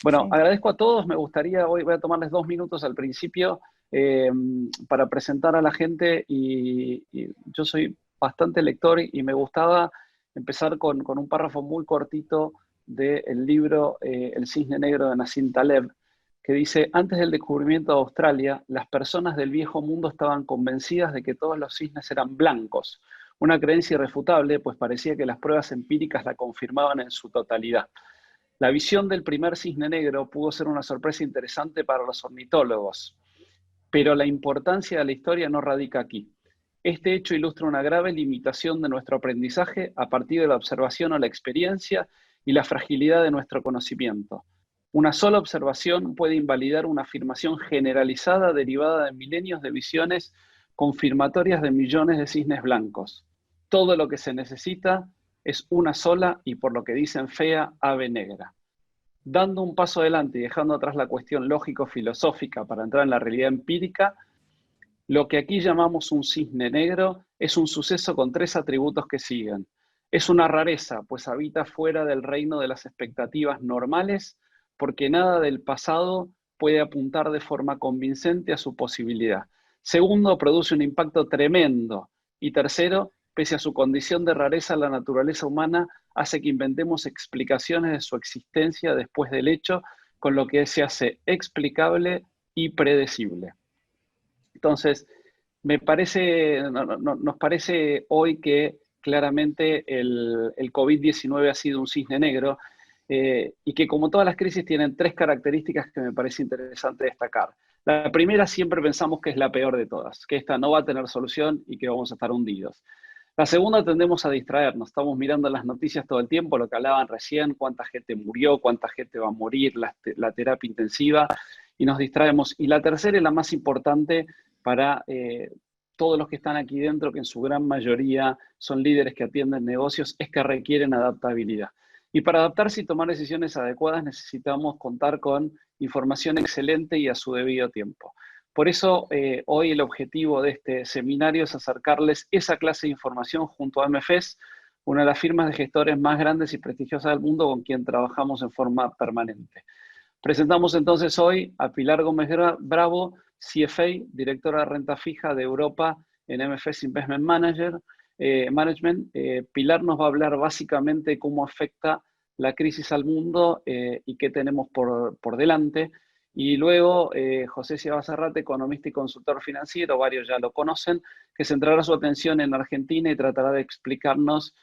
Bueno, Sí. agradezco a todos. Me gustaría, hoy voy a tomarles 2 minutos al principio eh, para presentar a la gente y yo soy bastante lector y me gustaba empezar con un párrafo muy cortito del libro El Cisne Negro de Nassim Taleb, que dice: antes del descubrimiento de Australia, las personas del viejo mundo estaban convencidas de que todos los cisnes eran blancos, una creencia irrefutable, pues parecía que las pruebas empíricas la confirmaban en su totalidad. La visión del primer cisne negro pudo ser una sorpresa interesante para los ornitólogos, pero la importancia de la historia no radica aquí. Este hecho ilustra una grave limitación de nuestro aprendizaje a partir de la observación o la experiencia y la fragilidad de nuestro conocimiento. Una sola observación puede invalidar una afirmación generalizada derivada de milenios de visiones confirmatorias de millones de cisnes blancos. Todo lo que se necesita es una sola y, por lo que dicen fea, ave negra. Dando un paso adelante y dejando atrás la cuestión lógico-filosófica para entrar en la realidad empírica, lo que aquí llamamos un cisne negro es un suceso con 3 atributos que siguen. Es una rareza, pues habita fuera del reino de las expectativas normales, porque nada del pasado puede apuntar de forma convincente a su posibilidad. Segundo, produce un impacto tremendo. Y tercero, pese a su condición de rareza, la naturaleza humana hace que inventemos explicaciones de su existencia después del hecho, con lo que se hace explicable y predecible. Entonces, nos parece hoy que claramente el COVID-19 ha sido un cisne negro y que, como todas las crisis, tienen 3 características que me parece interesante destacar. La primera, siempre pensamos que es la peor de todas, que esta no va a tener solución y que vamos a estar hundidos. La segunda, tendemos a distraernos, estamos mirando las noticias todo el tiempo, lo que hablaban recién, cuánta gente murió, cuánta gente va a morir, la terapia intensiva, y nos distraemos. Y la tercera es la más importante para todos los que están aquí dentro, que en su gran mayoría son líderes que atienden negocios, es que requieren adaptabilidad. Y para adaptarse y tomar decisiones adecuadas necesitamos contar con información excelente y a su debido tiempo. Por eso, hoy el objetivo de este seminario es acercarles esa clase de información junto a MFS, una de las firmas de gestores más grandes y prestigiosas del mundo con quien trabajamos en forma permanente. Presentamos entonces hoy a Pilar Gómez Bravo, CFA, directora de renta fija de Europa en MFS Investment Management. Pilar nos va a hablar básicamente cómo afecta la crisis al mundo y qué tenemos por delante. Y luego José Ciaba Zarrate, economista y consultor financiero, varios ya lo conocen, que centrará su atención en Argentina y tratará de explicarnos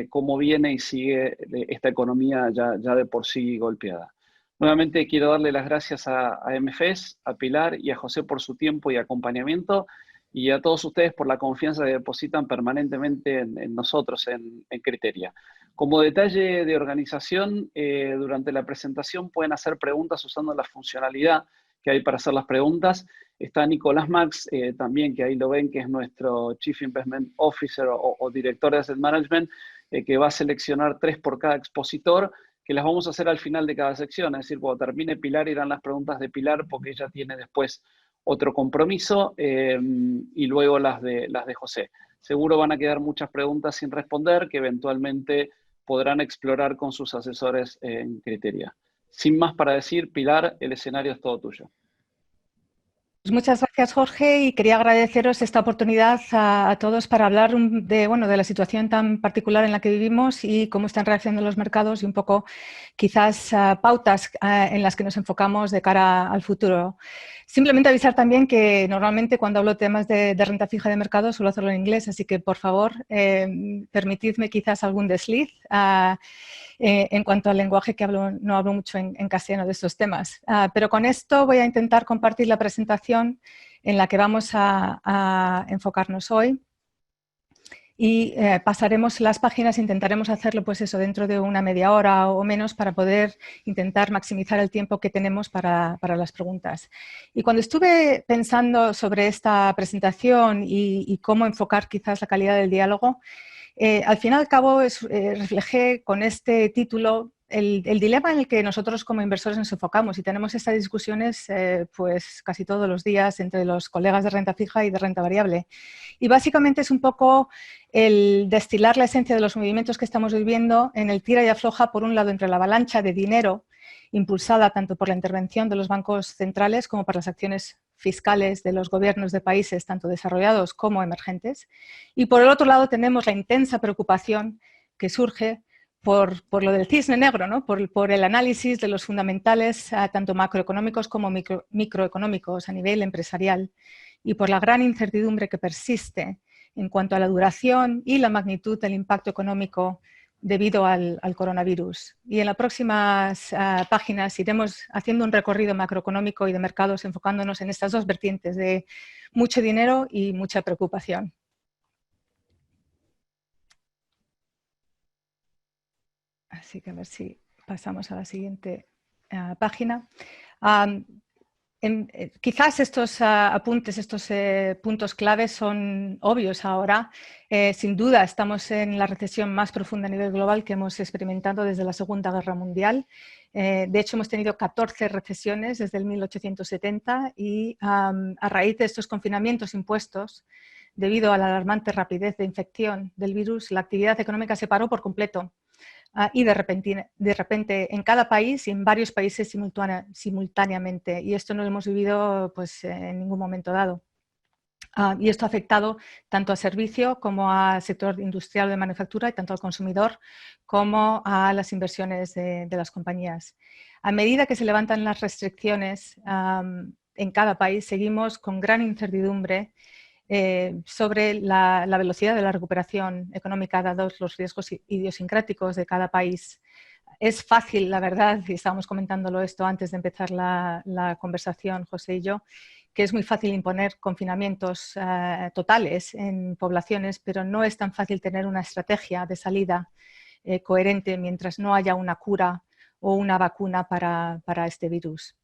cómo viene y sigue esta economía ya de por sí golpeada. Nuevamente quiero darle las gracias a MFS, a Pilar y a José por su tiempo y acompañamiento, y a todos ustedes por la confianza que depositan permanentemente en nosotros, en Criteria. Como detalle de organización, durante la presentación pueden hacer preguntas usando la funcionalidad que hay para hacer las preguntas. Está Nicolás Max, también, que ahí lo ven, que es nuestro Chief Investment Officer o director de Asset Management, que va a seleccionar 3 por cada expositor, que las vamos a hacer al final de cada sección. Es decir, cuando termine Pilar irán las preguntas de Pilar, porque ella tiene después otro compromiso, y luego las de José. Seguro van a quedar muchas preguntas sin responder que eventualmente podrán explorar con sus asesores en Criteria. Sin más para decir, Pilar, el escenario es todo tuyo. Pues muchas gracias, Jorge, y quería agradeceros esta oportunidad a todos para hablar de la situación tan particular en la que vivimos y cómo están reaccionando los mercados y un poco quizás pautas en las que nos enfocamos de cara al futuro. Simplemente avisar también que normalmente cuando hablo de temas de renta fija de mercado suelo hacerlo en inglés, así que por favor permitidme quizás algún desliz en cuanto al lenguaje, que no hablo mucho en castellano de estos temas. Pero con esto voy a intentar compartir la presentación en la que vamos a enfocarnos hoy. Y pasaremos las páginas, intentaremos hacerlo pues eso, dentro de una media hora o menos, para poder intentar maximizar el tiempo que tenemos para las preguntas. Y cuando estuve pensando sobre esta presentación y cómo enfocar quizás la calidad del diálogo, al fin y al cabo reflejé con este título el dilema en el que nosotros como inversores nos enfocamos, y tenemos estas discusiones pues casi todos los días entre los colegas de renta fija y de renta variable. Y básicamente es un poco el destilar la esencia de los movimientos que estamos viviendo en el tira y afloja, por un lado, entre la avalancha de dinero impulsada tanto por la intervención de los bancos centrales como por las acciones fiscales de los gobiernos de países tanto desarrollados como emergentes. Y por el otro lado tenemos la intensa preocupación que surge por lo del cisne negro, ¿no? por el análisis de los fundamentales tanto macroeconómicos como microeconómicos a nivel empresarial y por la gran incertidumbre que persiste en cuanto a la duración y la magnitud del impacto económico debido al coronavirus. Y en las próximas páginas iremos haciendo un recorrido macroeconómico y de mercados enfocándonos en estas dos vertientes de mucho dinero y mucha preocupación. Así que a ver si pasamos a la siguiente página. Quizás estos apuntes, estos puntos claves son obvios ahora. Sin duda estamos en la recesión más profunda a nivel global que hemos experimentado desde la Segunda Guerra Mundial. De hecho, hemos tenido 14 recesiones desde el 1870 y a raíz de estos confinamientos impuestos, debido a la alarmante rapidez de infección del virus, la actividad económica se paró por completo. Y de repente en cada país y en varios países simultáneamente. Y esto no lo hemos vivido pues, en ningún momento dado. Y esto ha afectado tanto al servicio como al sector industrial de manufactura y tanto al consumidor como a las inversiones de las compañías. A medida que se levantan las restricciones en cada país, seguimos con gran incertidumbre sobre la velocidad de la recuperación económica dados los riesgos idiosincráticos de cada país. Es fácil, la verdad, y estábamos comentándolo esto antes de empezar la conversación, José y yo, que es muy fácil imponer confinamientos totales en poblaciones, pero no es tan fácil tener una estrategia de salida coherente mientras no haya una cura o una vacuna para este virus.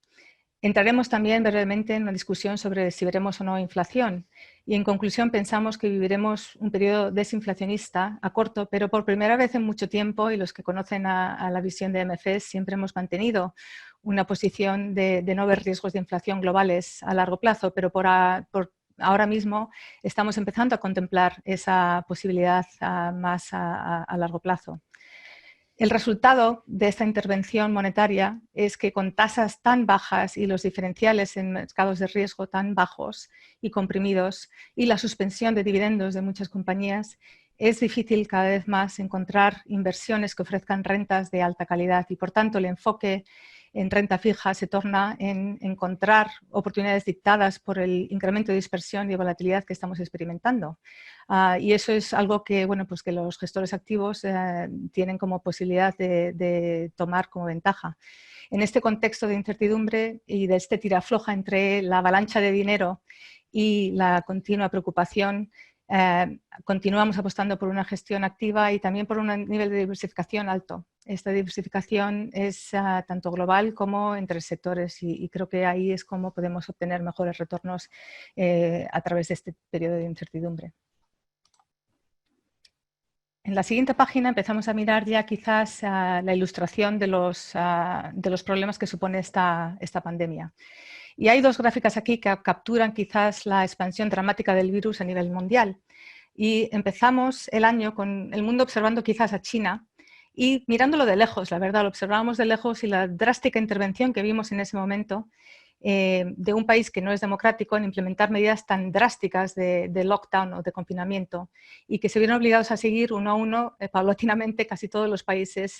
Entraremos también brevemente en una discusión sobre si veremos o no inflación y en conclusión pensamos que viviremos un periodo desinflacionista a corto, pero por primera vez en mucho tiempo, y los que conocen a la visión de MFS siempre hemos mantenido una posición de no ver riesgos de inflación globales a largo plazo, pero por ahora mismo estamos empezando a contemplar esa posibilidad más a largo plazo. El resultado de esta intervención monetaria es que con tasas tan bajas y los diferenciales en mercados de riesgo tan bajos y comprimidos y la suspensión de dividendos de muchas compañías, es difícil cada vez más encontrar inversiones que ofrezcan rentas de alta calidad y por tanto el enfoque en renta fija se torna en encontrar oportunidades dictadas por el incremento de dispersión y volatilidad que estamos experimentando. Y eso es algo que, bueno, pues que los gestores activos tienen como posibilidad de tomar como ventaja. En este contexto de incertidumbre y de este tirafloja entre la avalancha de dinero y la continua preocupación, continuamos apostando por una gestión activa y también por un nivel de diversificación alto. Esta diversificación es tanto global como entre sectores y creo que ahí es como podemos obtener mejores retornos a través de este periodo de incertidumbre. En la siguiente página empezamos a mirar ya quizás la ilustración de los problemas que supone esta pandemia. Y hay dos gráficas aquí que capturan quizás la expansión dramática del virus a nivel mundial. Y empezamos el año con el mundo observando quizás a China y mirándolo de lejos, la verdad, lo observábamos de lejos y la drástica intervención que vimos en ese momento de un país que no es democrático en implementar medidas tan drásticas de lockdown o de confinamiento y que se vieron obligados a seguir uno a uno, paulatinamente, casi todos los países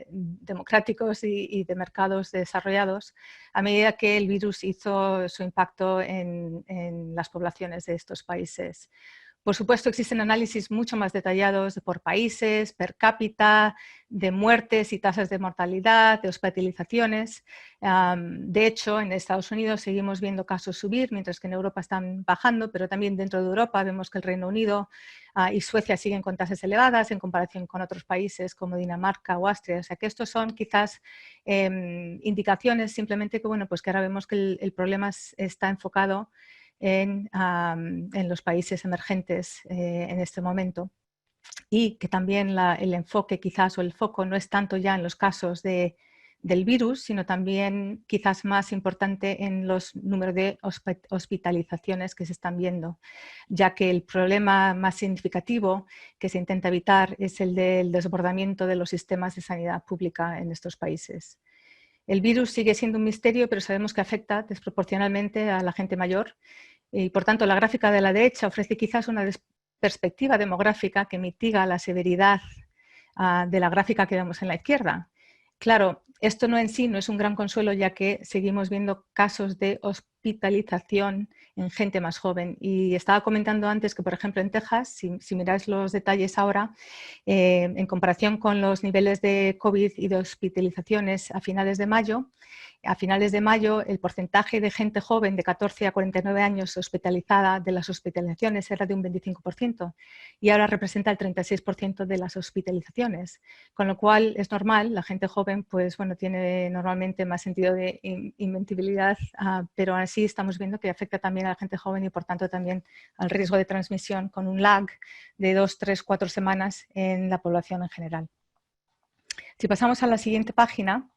democráticos y de mercados desarrollados a medida que el virus hizo su impacto en las poblaciones de estos países. Por supuesto, existen análisis mucho más detallados por países, per cápita, de muertes y tasas de mortalidad, de hospitalizaciones. De hecho, en Estados Unidos seguimos viendo casos subir, mientras que en Europa están bajando, pero también dentro de Europa vemos que el Reino Unido y Suecia siguen con tasas elevadas en comparación con otros países como Dinamarca o Austria. O sea que estos son quizás indicaciones simplemente que, bueno, pues que ahora vemos que el problema está enfocado en los países emergentes en este momento y que también el enfoque quizás o el foco no es tanto ya en los casos del virus, sino también quizás más importante en los números de hospitalizaciones que se están viendo, ya que el problema más significativo que se intenta evitar es el del desbordamiento de los sistemas de sanidad pública en estos países. El virus sigue siendo un misterio, pero sabemos que afecta desproporcionalmente a la gente mayor y, por tanto, la gráfica de la derecha ofrece quizás una perspectiva demográfica que mitiga la severidad de la gráfica que vemos en la izquierda. Claro, esto no en sí no es un gran consuelo, ya que seguimos viendo casos de hospitalización en gente más joven. Y estaba comentando antes que, por ejemplo, en Texas, si miráis los detalles ahora, en comparación con los niveles de COVID y de hospitalizaciones a finales de mayo, el porcentaje de gente joven de 14 a 49 años hospitalizada de las hospitalizaciones era de un 25% y ahora representa el 36% de las hospitalizaciones, con lo cual es normal, la gente joven pues, bueno, tiene normalmente más sentido de inventibilidad, pero así estamos viendo que afecta también a la gente joven y por tanto también al riesgo de transmisión con un lag de 2, 3, 4 semanas en la población en general. Si pasamos a la siguiente página,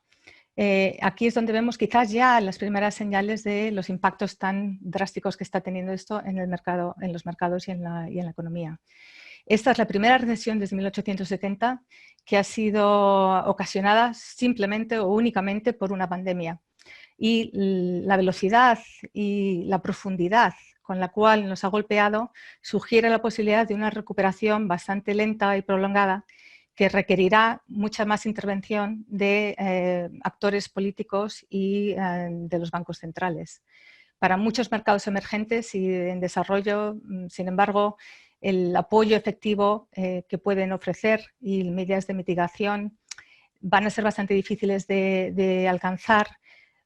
aquí es donde vemos quizás ya las primeras señales de los impactos tan drásticos que está teniendo esto en el mercado, en los mercados y en la economía. Esta es la primera recesión desde 1870 que ha sido ocasionada simplemente o únicamente por una pandemia. Y la velocidad y la profundidad con la cual nos ha golpeado sugiere la posibilidad de una recuperación bastante lenta y prolongada que requerirá mucha más intervención de actores políticos y de los bancos centrales. Para muchos mercados emergentes y en desarrollo, sin embargo, el apoyo efectivo que pueden ofrecer y medidas de mitigación van a ser bastante difíciles de alcanzar,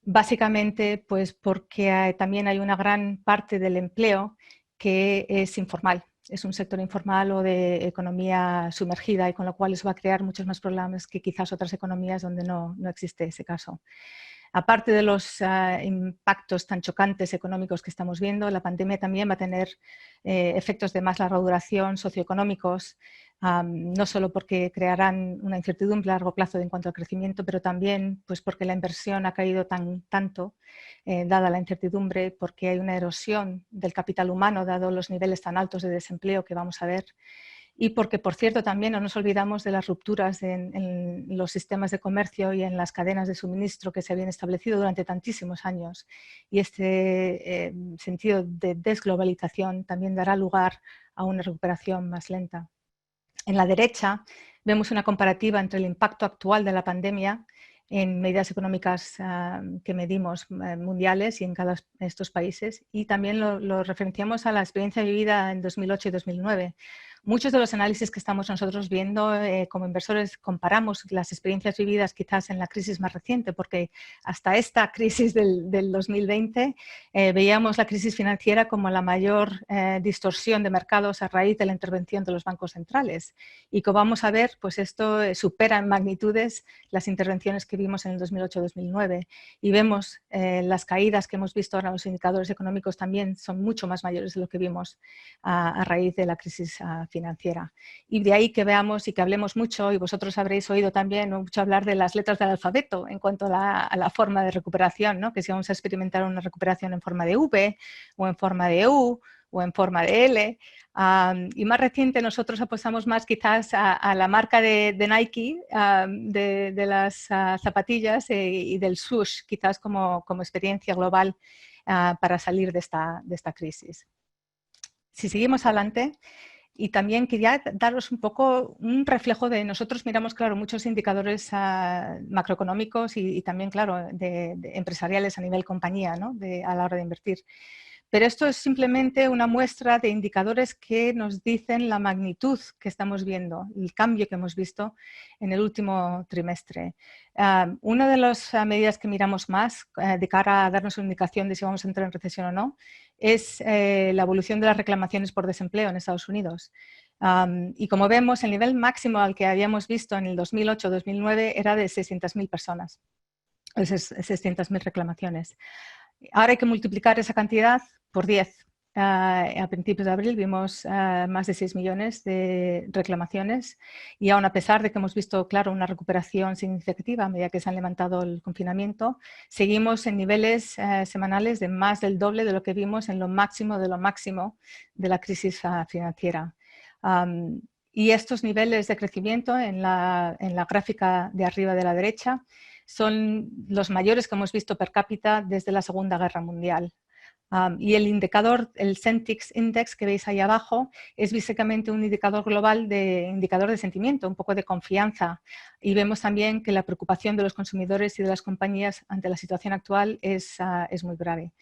básicamente pues porque también hay una gran parte del empleo que es informal. Es un sector informal o de economía sumergida y con lo cual eso va a crear muchos más problemas que quizás otras economías donde no existe ese caso. Aparte de los impactos tan chocantes económicos que estamos viendo, la pandemia también va a tener efectos de más larga duración socioeconómicos, no solo porque crearán una incertidumbre a largo plazo en cuanto al crecimiento, pero también pues, porque la inversión ha caído tanto, dada la incertidumbre, porque hay una erosión del capital humano, dado los niveles tan altos de desempleo que vamos a ver, y porque, por cierto, también no nos olvidamos de las rupturas en los sistemas de comercio y en las cadenas de suministro que se habían establecido durante tantísimos años. Y este sentido de desglobalización también dará lugar a una recuperación más lenta. En la derecha vemos una comparativa entre el impacto actual de la pandemia en medidas económicas que medimos mundiales y en cada de estos países, y también lo referenciamos a la experiencia vivida en 2008 y 2009. Muchos de los análisis que estamos nosotros viendo como inversores comparamos las experiencias vividas quizás en la crisis más reciente, porque hasta esta crisis del 2020 veíamos la crisis financiera como la mayor distorsión de mercados a raíz de la intervención de los bancos centrales. Y como vamos a ver, pues esto supera en magnitudes las intervenciones que vimos en el 2008-2009 y vemos las caídas que hemos visto ahora en los indicadores económicos también son mucho más mayores de lo que vimos a raíz de la crisis financiera. Y de ahí que veamos y que hablemos mucho, y vosotros habréis oído también mucho hablar de las letras del alfabeto en cuanto a la forma de recuperación, ¿no? Que si vamos a experimentar una recuperación en forma de V o en forma de U o en forma de L. Y más reciente nosotros apostamos más quizás a la marca de Nike, de las zapatillas y del swoosh, quizás como experiencia global para salir de esta crisis. Si seguimos adelante, y también quería daros un poco un reflejo de nosotros miramos, claro, muchos indicadores macroeconómicos y también, claro, de empresariales a nivel compañía, ¿no? A la hora de invertir. Pero esto es simplemente una muestra de indicadores que nos dicen la magnitud que estamos viendo, el cambio que hemos visto en el último trimestre. Una de las medidas que miramos más de cara a darnos una indicación de si vamos a entrar en recesión o no es la evolución de las reclamaciones por desempleo en Estados Unidos. Y como vemos, el nivel máximo al que habíamos visto en el 2008-2009 era de 600.000 personas, 600.000 reclamaciones. Ahora hay que multiplicar esa cantidad por 10. A principios de abril vimos más de 6 millones de reclamaciones y aún a pesar de que hemos visto, claro, una recuperación significativa a medida que se han levantado el confinamiento, seguimos en niveles semanales de más del doble de lo que vimos en lo máximo de la crisis financiera. Y estos niveles de crecimiento en la gráfica de arriba de la derecha son los mayores que hemos visto per cápita desde la Segunda Guerra Mundial. Y el indicador, el Sentix Index que veis ahí abajo, es básicamente un indicador global indicador de sentimiento, un poco de confianza. Y vemos también que la preocupación de los consumidores y de las compañías ante la situación actual es muy grave.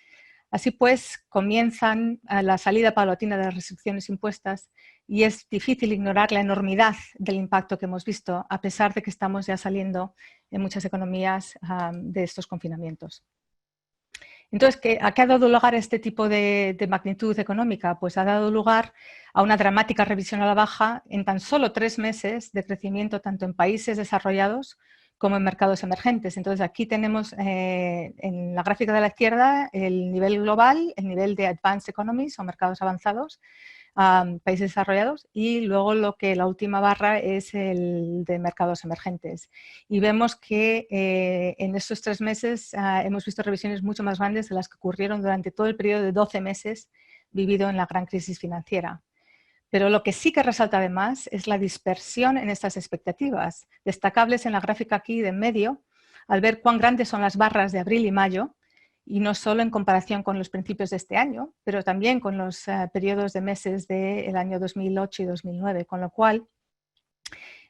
Así pues, comienzan la salida paulatina de las restricciones impuestas y es difícil ignorar la enormidad del impacto que hemos visto, a pesar de que estamos ya saliendo en muchas economías de estos confinamientos. Entonces, ¿a qué ha dado lugar este tipo de magnitud económica? Pues ha dado lugar a una dramática revisión a la baja en tan solo 3 meses de crecimiento tanto en países desarrollados como en mercados emergentes. Entonces, aquí tenemos en la gráfica de la izquierda el nivel global, el nivel de advanced economies o mercados avanzados, países desarrollados, y luego la última barra es el de mercados emergentes. Y vemos que en estos 3 meses hemos visto revisiones mucho más grandes de las que ocurrieron durante todo el periodo de 12 meses vivido en la gran crisis financiera. Pero lo que sí que resalta además es la dispersión en estas expectativas, destacables en la gráfica aquí de en medio, al ver cuán grandes son las barras de abril y mayo, y no solo en comparación con los principios de este año, pero también con los periodos de meses del año 2008 y 2009, con lo cual,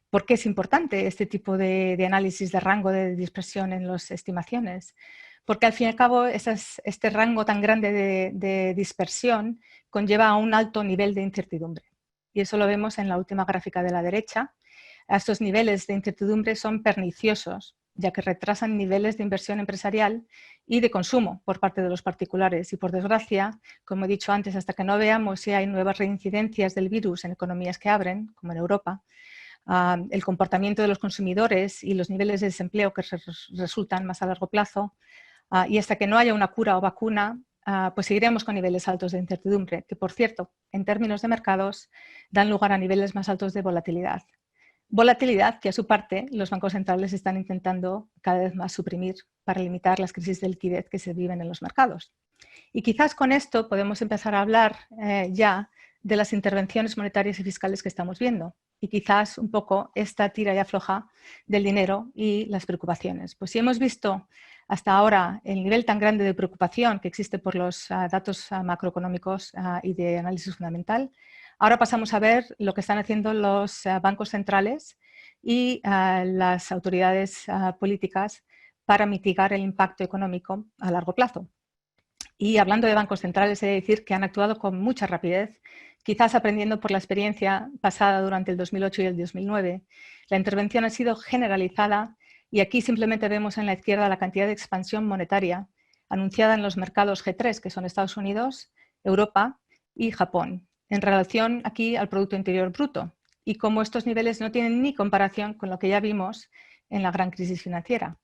¿por qué es importante este tipo de análisis de rango de dispersión en las estimaciones? Porque al fin y al cabo este rango tan grande de dispersión conlleva a un alto nivel de incertidumbre. Y eso lo vemos en la última gráfica de la derecha. Estos niveles de incertidumbre son perniciosos, ya que retrasan niveles de inversión empresarial y de consumo por parte de los particulares. Y por desgracia, como he dicho antes, hasta que no veamos si hay nuevas reincidencias del virus en economías que abren, como en Europa, el comportamiento de los consumidores y los niveles de desempleo que resultan más a largo plazo, y hasta que no haya una cura o vacuna, pues seguiremos con niveles altos de incertidumbre, que por cierto, en términos de mercados, dan lugar a niveles más altos de volatilidad. Volatilidad que a su parte los bancos centrales están intentando cada vez más suprimir para limitar las crisis de liquidez que se viven en los mercados. Y quizás con esto podemos empezar a hablar ya de las intervenciones monetarias y fiscales que estamos viendo. Y quizás un poco esta tira y afloja del dinero y las preocupaciones. Pues si hemos visto hasta ahora el nivel tan grande de preocupación que existe por los datos macroeconómicos y de análisis fundamental, ahora pasamos a ver lo que están haciendo los bancos centrales y las autoridades políticas para mitigar el impacto económico a largo plazo. Y hablando de bancos centrales, he de decir que han actuado con mucha rapidez, quizás aprendiendo por la experiencia pasada durante el 2008 y el 2009. La intervención ha sido generalizada y aquí simplemente vemos en la izquierda la cantidad de expansión monetaria anunciada en los mercados G3, que son Estados Unidos, Europa y Japón, en relación aquí al Producto Interior Bruto, y cómo estos niveles no tienen ni comparación con lo que ya vimos en la gran crisis financiera.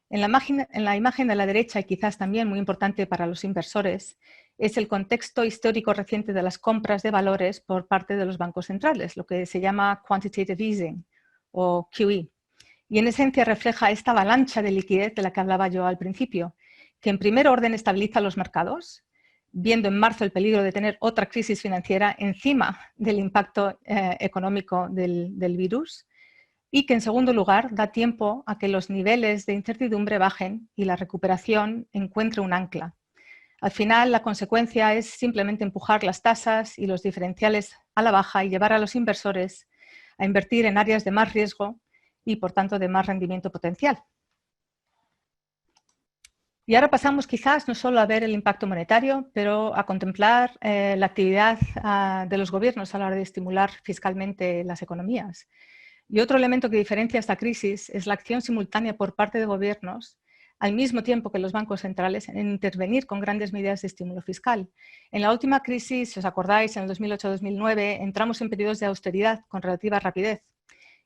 En la imagen de la derecha, y quizás también muy importante para los inversores, es el contexto histórico reciente de las compras de valores por parte de los bancos centrales, lo que se llama Quantitative Easing o QE. Y en esencia refleja esta avalancha de liquidez de la que hablaba yo al principio, que en primer orden estabiliza los mercados, viendo en marzo el peligro de tener otra crisis financiera encima del impacto económico del virus, y que en segundo lugar da tiempo a que los niveles de incertidumbre bajen y la recuperación encuentre un ancla. Al final, la consecuencia es simplemente empujar las tasas y los diferenciales a la baja y llevar a los inversores a invertir en áreas de más riesgo y, por tanto, de más rendimiento potencial. Y ahora pasamos quizás no solo a ver el impacto monetario, pero a contemplar la actividad de los gobiernos a la hora de estimular fiscalmente las economías. Y otro elemento que diferencia esta crisis es la acción simultánea por parte de gobiernos, al mismo tiempo que los bancos centrales, en intervenir con grandes medidas de estímulo fiscal. En la última crisis, si os acordáis, en el 2008-2009, entramos en periodos de austeridad con relativa rapidez.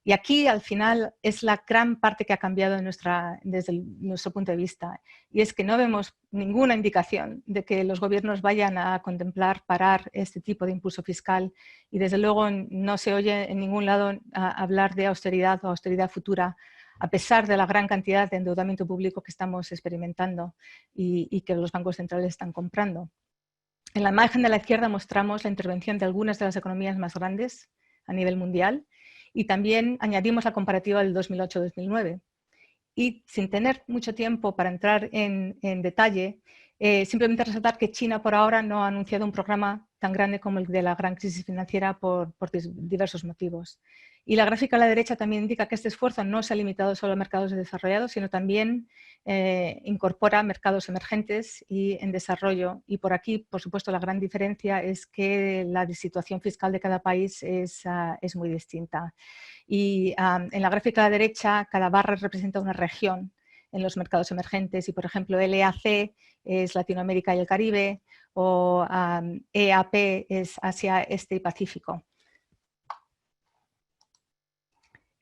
Y aquí, al final, es la gran parte que ha cambiado desde nuestro punto de vista. Y es que no vemos ninguna indicación de que los gobiernos vayan a contemplar parar este tipo de impulso fiscal. Y desde luego no se oye en ningún lado hablar de austeridad o austeridad futura, a pesar de la gran cantidad de endeudamiento público que estamos experimentando y que los bancos centrales están comprando. En la imagen de la izquierda mostramos la intervención de algunas de las economías más grandes a nivel mundial, y también añadimos la comparativa del 2008-2009. Y sin tener mucho tiempo para entrar en detalle, simplemente resaltar que China por ahora no ha anunciado un programa tan grande como el de la gran crisis financiera por diversos motivos. Y la gráfica a la derecha también indica que este esfuerzo no se ha limitado solo a mercados desarrollados, sino también incorpora mercados emergentes y en desarrollo. Y por aquí, por supuesto, la gran diferencia es que la situación fiscal de cada país es muy distinta. Y en la gráfica a la derecha, cada barra representa una región en los mercados emergentes y, por ejemplo, LAC es Latinoamérica y el Caribe o EAP es Asia, Este y Pacífico.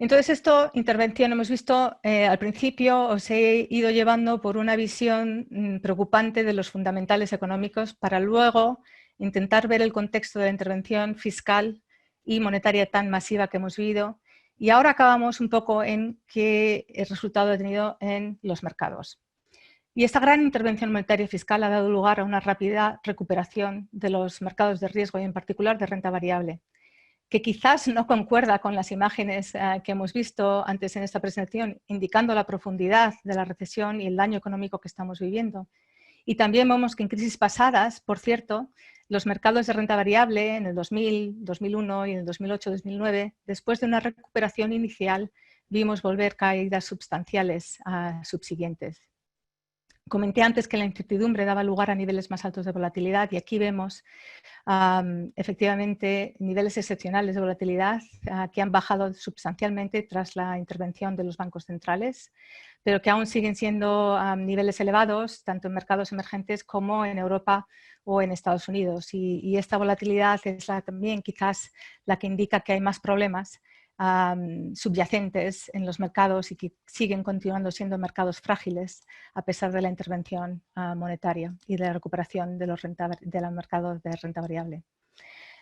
Entonces, intervención, hemos visto al principio, os he ido llevando por una visión preocupante de los fundamentales económicos para luego intentar ver el contexto de la intervención fiscal y monetaria tan masiva que hemos vivido. Y ahora acabamos un poco en qué resultado ha tenido en los mercados. Y esta gran intervención monetaria y fiscal ha dado lugar a una rápida recuperación de los mercados de riesgo y en particular de renta variable, que quizás no concuerda con las imágenes que hemos visto antes en esta presentación, indicando la profundidad de la recesión y el daño económico que estamos viviendo. Y también vemos que en crisis pasadas, por cierto, los mercados de renta variable en el 2000, 2001 y en el 2008, 2009, después de una recuperación inicial, vimos volver caídas sustanciales subsiguientes. Comenté antes que la incertidumbre daba lugar a niveles más altos de volatilidad y aquí vemos efectivamente niveles excepcionales de volatilidad que han bajado sustancialmente tras la intervención de los bancos centrales, pero que aún siguen siendo niveles elevados tanto en mercados emergentes como en Europa o en Estados Unidos. Y esta volatilidad es también quizás la que indica que hay más problemas subyacentes en los mercados y que siguen continuando siendo mercados frágiles a pesar de la intervención monetaria y de la recuperación de los mercados de renta variable.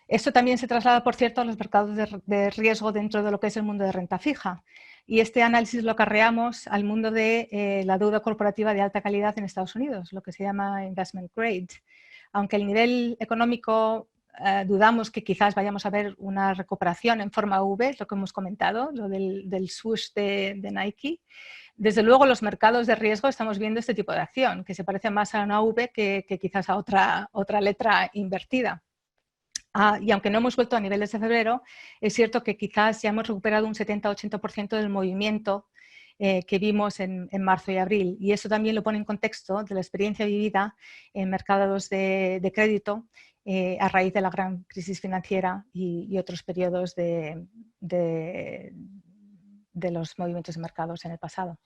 Esto también se traslada, por cierto, a los mercados de riesgo dentro de lo que es el mundo de renta fija. Y este análisis lo acarreamos al mundo de la deuda corporativa de alta calidad en Estados Unidos, lo que se llama investment grade. Aunque el nivel económico dudamos que quizás vayamos a ver una recuperación en forma V, lo que hemos comentado, lo del swoosh de Nike. Desde luego, los mercados de riesgo estamos viendo este tipo de acción, que se parece más a una V que quizás a otra letra invertida. Y aunque no hemos vuelto a niveles de febrero, es cierto que quizás ya hemos recuperado un 70-80% del movimiento que vimos en marzo y abril. Y eso también lo pone en contexto de la experiencia vivida en mercados de crédito a raíz de la gran crisis financiera y otros periodos de los movimientos de mercados en el pasado.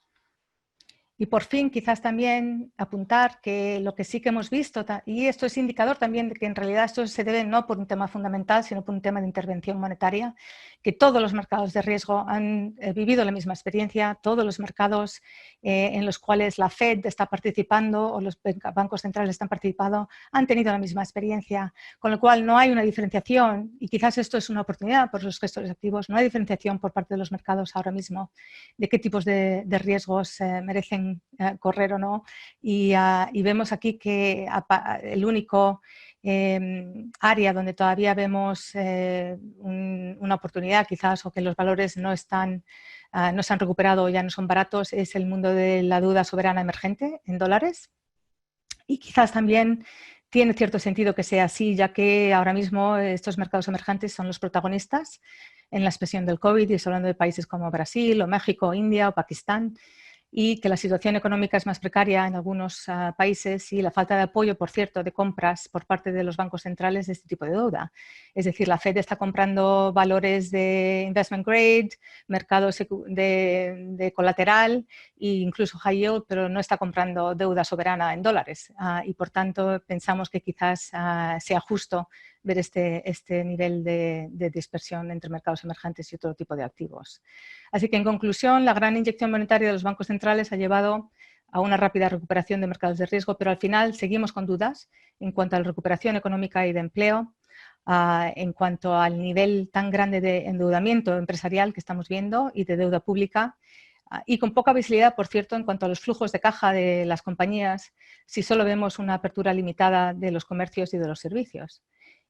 Y por fin, quizás también apuntar que lo que sí que hemos visto, y esto es indicador también de que en realidad esto se debe no por un tema fundamental, sino por un tema de intervención monetaria, que todos los mercados de riesgo han vivido la misma experiencia, todos los mercados en los cuales la Fed está participando o los bancos centrales están participando han tenido la misma experiencia, con lo cual no hay una diferenciación, y quizás esto es una oportunidad por los gestores activos, no hay diferenciación por parte de los mercados ahora mismo de qué tipos de riesgos merecen correr o no, y vemos aquí que el único área donde todavía vemos una oportunidad quizás o que los valores no se han recuperado o ya no son baratos es el mundo de la deuda soberana emergente en dólares, y quizás también tiene cierto sentido que sea así, ya que ahora mismo estos mercados emergentes son los protagonistas en la expresión del COVID, y estoy hablando de países como Brasil o México, India o Pakistán, y que la situación económica es más precaria en algunos países y la falta de apoyo, por cierto, de compras por parte de los bancos centrales de este tipo de deuda. Es decir, la Fed está comprando valores de investment grade, mercados de colateral e incluso high yield, pero no está comprando deuda soberana en dólares. Y por tanto, pensamos que quizás sea justo ver este nivel de dispersión entre mercados emergentes y otro tipo de activos. Así que, en conclusión, la gran inyección monetaria de los bancos centrales ha llevado a una rápida recuperación de mercados de riesgo, pero al final seguimos con dudas en cuanto a la recuperación económica y de empleo, en cuanto al nivel tan grande de endeudamiento empresarial que estamos viendo y de deuda pública, y con poca visibilidad, por cierto, en cuanto a los flujos de caja de las compañías, si solo vemos una apertura limitada de los comercios y de los servicios.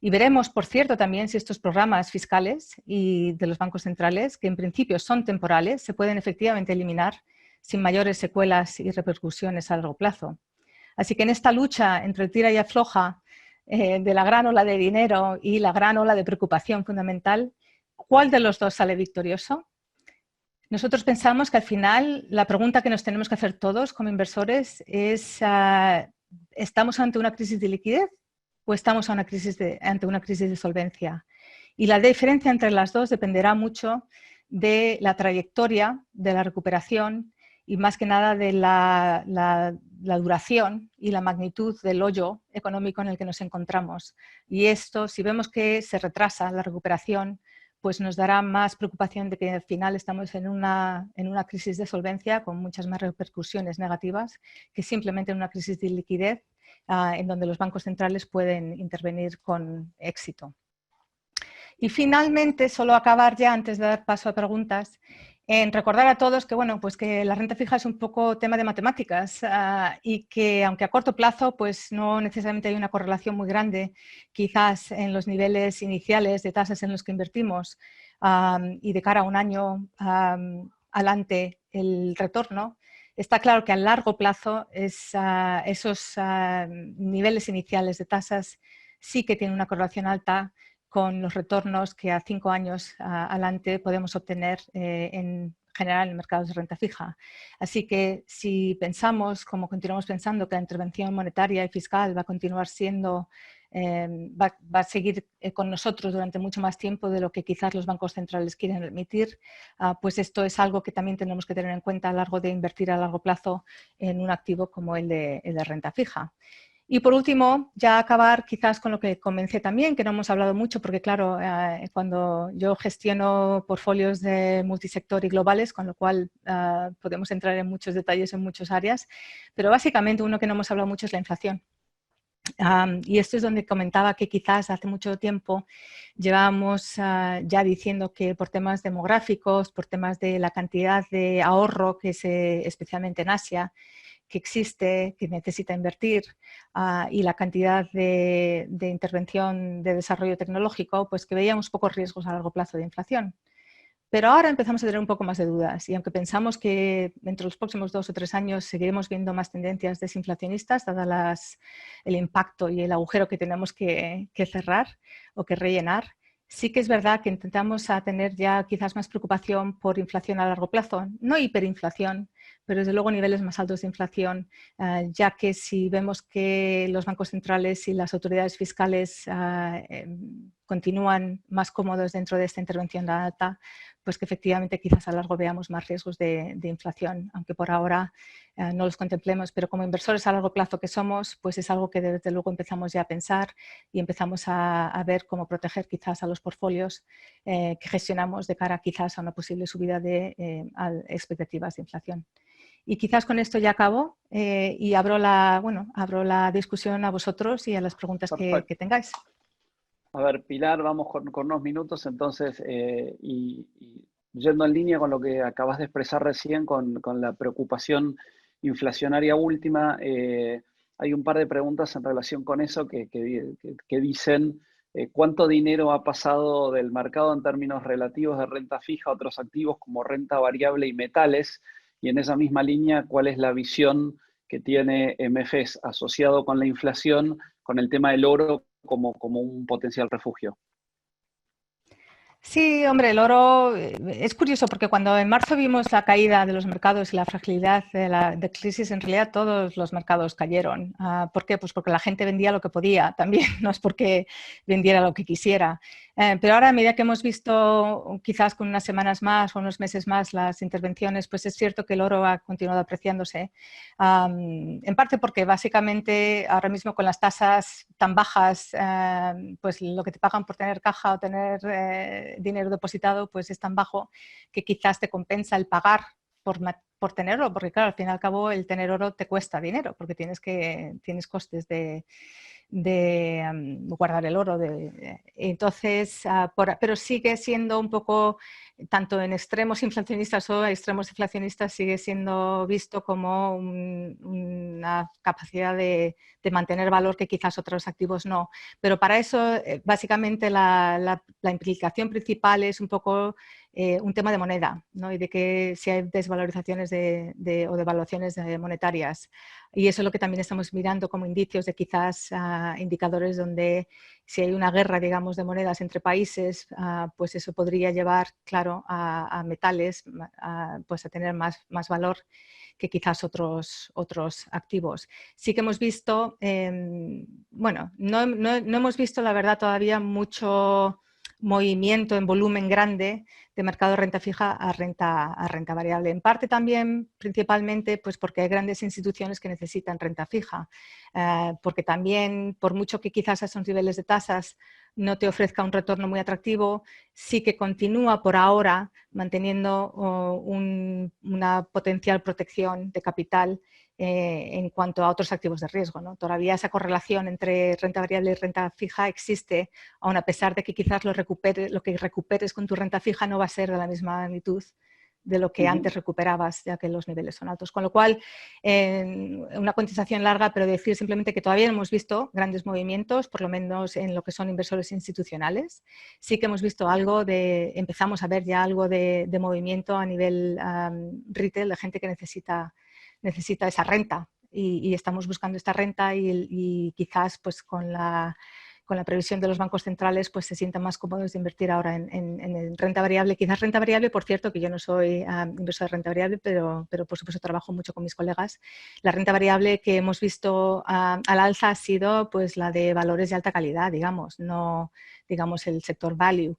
Y veremos, por cierto, también si estos programas fiscales y de los bancos centrales, que en principio son temporales, se pueden efectivamente eliminar sin mayores secuelas y repercusiones a largo plazo. Así que en esta lucha entre el tira y afloja de la gran ola de dinero y la gran ola de preocupación fundamental, ¿cuál de los dos sale victorioso? Nosotros pensamos que al final la pregunta que nos tenemos que hacer todos como inversores es ¿estamos ante una crisis de liquidez o estamos ante una crisis de solvencia? Y la diferencia entre las dos dependerá mucho de la trayectoria de la recuperación y más que nada de la duración y la magnitud del hoyo económico en el que nos encontramos. Y esto, si vemos que se retrasa la recuperación, pues nos dará más preocupación de que al final estamos en una crisis de solvencia con muchas más repercusiones negativas que simplemente en una crisis de liquidez en donde los bancos centrales pueden intervenir con éxito. Y finalmente, solo acabar ya antes de dar paso a preguntas, en recordar a todos que, bueno, pues que la renta fija es un poco tema de matemáticas y que aunque a corto plazo pues no necesariamente hay una correlación muy grande quizás en los niveles iniciales de tasas en los que invertimos y de cara a un año adelante el retorno, está claro que a largo plazo esos niveles iniciales de tasas sí que tienen una correlación alta con los retornos que a 5 años adelante podemos obtener en general en mercados de renta fija. Así que si pensamos, como continuamos pensando, que la intervención monetaria y fiscal va a continuar siendo, va a seguir con nosotros durante mucho más tiempo de lo que quizás los bancos centrales quieren emitir, pues esto es algo que también tenemos que tener en cuenta a lo largo de invertir a largo plazo en un activo como el de renta fija. Y por último, ya acabar quizás con lo que comencé también, que no hemos hablado mucho, porque claro, cuando yo gestiono portfolios de multisector y globales, con lo cual podemos entrar en muchos detalles en muchas áreas, pero básicamente uno que no hemos hablado mucho es la inflación. Y esto es donde comentaba que quizás hace mucho tiempo llevábamos ya diciendo que por temas demográficos, por temas de la cantidad de ahorro que especialmente en Asia, que existe, que necesita invertir y la cantidad de intervención de desarrollo tecnológico, pues que veíamos pocos riesgos a largo plazo de inflación. Pero ahora empezamos a tener un poco más de dudas y aunque pensamos que entre los próximos 2 o 3 años seguiremos viendo más tendencias desinflacionistas, dada el impacto y el agujero que tenemos que cerrar o que rellenar, sí que es verdad que intentamos tener ya quizás más preocupación por inflación a largo plazo, no hiperinflación, pero desde luego niveles más altos de inflación, ya que si vemos que los bancos centrales y las autoridades fiscales continúan más cómodos dentro de esta intervención alta, pues que efectivamente quizás a largo veamos más riesgos de inflación, aunque por ahora no los contemplemos, pero como inversores a largo plazo que somos, pues es algo que desde luego empezamos ya a pensar y empezamos a ver cómo proteger quizás a los portfolios que gestionamos de cara quizás a una posible subida de expectativas de inflación. Y quizás con esto ya acabo y abro la discusión a vosotros y a las preguntas que tengáis. A ver, Pilar, vamos con unos minutos entonces y yendo en línea con lo que acabas de expresar recién, con la preocupación inflacionaria última, hay un par de preguntas en relación con eso que dicen cuánto dinero ha pasado del mercado en términos relativos de renta fija a otros activos como renta variable y metales, y en esa misma línea, ¿cuál es la visión que tiene MFS asociado con la inflación, con el tema del oro como un potencial refugio? Sí, hombre, el oro es curioso porque cuando en marzo vimos la caída de los mercados y la fragilidad de la crisis, en realidad todos los mercados cayeron. ¿Por qué? Pues porque la gente vendía lo que podía también, no es porque vendiera lo que quisiera. Pero ahora, a medida que hemos visto quizás con unas semanas más o unos meses más las intervenciones, pues es cierto que el oro ha continuado apreciándose. En parte porque básicamente ahora mismo con las tasas tan bajas, pues lo que te pagan por tener caja o tener dinero depositado pues es tan bajo que quizás te compensa el pagar por tenerlo, porque claro, al fin y al cabo el tener oro te cuesta dinero porque tienes costes de guardar el oro. Entonces, pero sigue siendo un poco tanto en extremos inflacionistas o extremos deflacionistas, sigue siendo visto como una capacidad de mantener valor que quizás otros activos no. Pero para eso, básicamente, la implicación principal es un poco un tema de moneda, ¿no? Y de que si hay desvalorizaciones o devaluaciones monetarias. Y eso es lo que también estamos mirando como indicios de quizás indicadores donde si hay una guerra, digamos, de monedas entre países, pues eso podría llevar, claro, a metales, pues a tener más valor que quizás otros activos. Sí que hemos visto, bueno, no hemos visto, la verdad, todavía mucho movimiento en volumen grande de mercado de renta fija a renta variable. En parte también, principalmente, pues porque hay grandes instituciones que necesitan renta fija, porque también, por mucho que quizás a esos niveles de tasas no te ofrezca un retorno muy atractivo, sí que continúa por ahora manteniendo una potencial protección de capital en cuanto a otros activos de riesgo, ¿no? Todavía esa correlación entre renta variable y renta fija existe, aun a pesar de que quizás lo que recuperes con tu renta fija no va a ser de la misma magnitud de lo que antes recuperabas, ya que los niveles son altos. Con lo cual, una contestación larga, pero decir simplemente que todavía no hemos visto grandes movimientos, por lo menos en lo que son inversores institucionales. Sí que hemos visto empezamos a ver ya algo de movimiento a nivel retail, de gente que necesita esa renta y estamos buscando esta renta y quizás pues con la previsión de los bancos centrales pues se sientan más cómodos de invertir ahora en renta variable. Quizás renta variable, por cierto, que yo no soy inversor de renta variable, pero por supuesto trabajo mucho con mis colegas. La renta variable que hemos visto al alza ha sido pues la de valores de alta calidad, digamos, no digamos el sector value,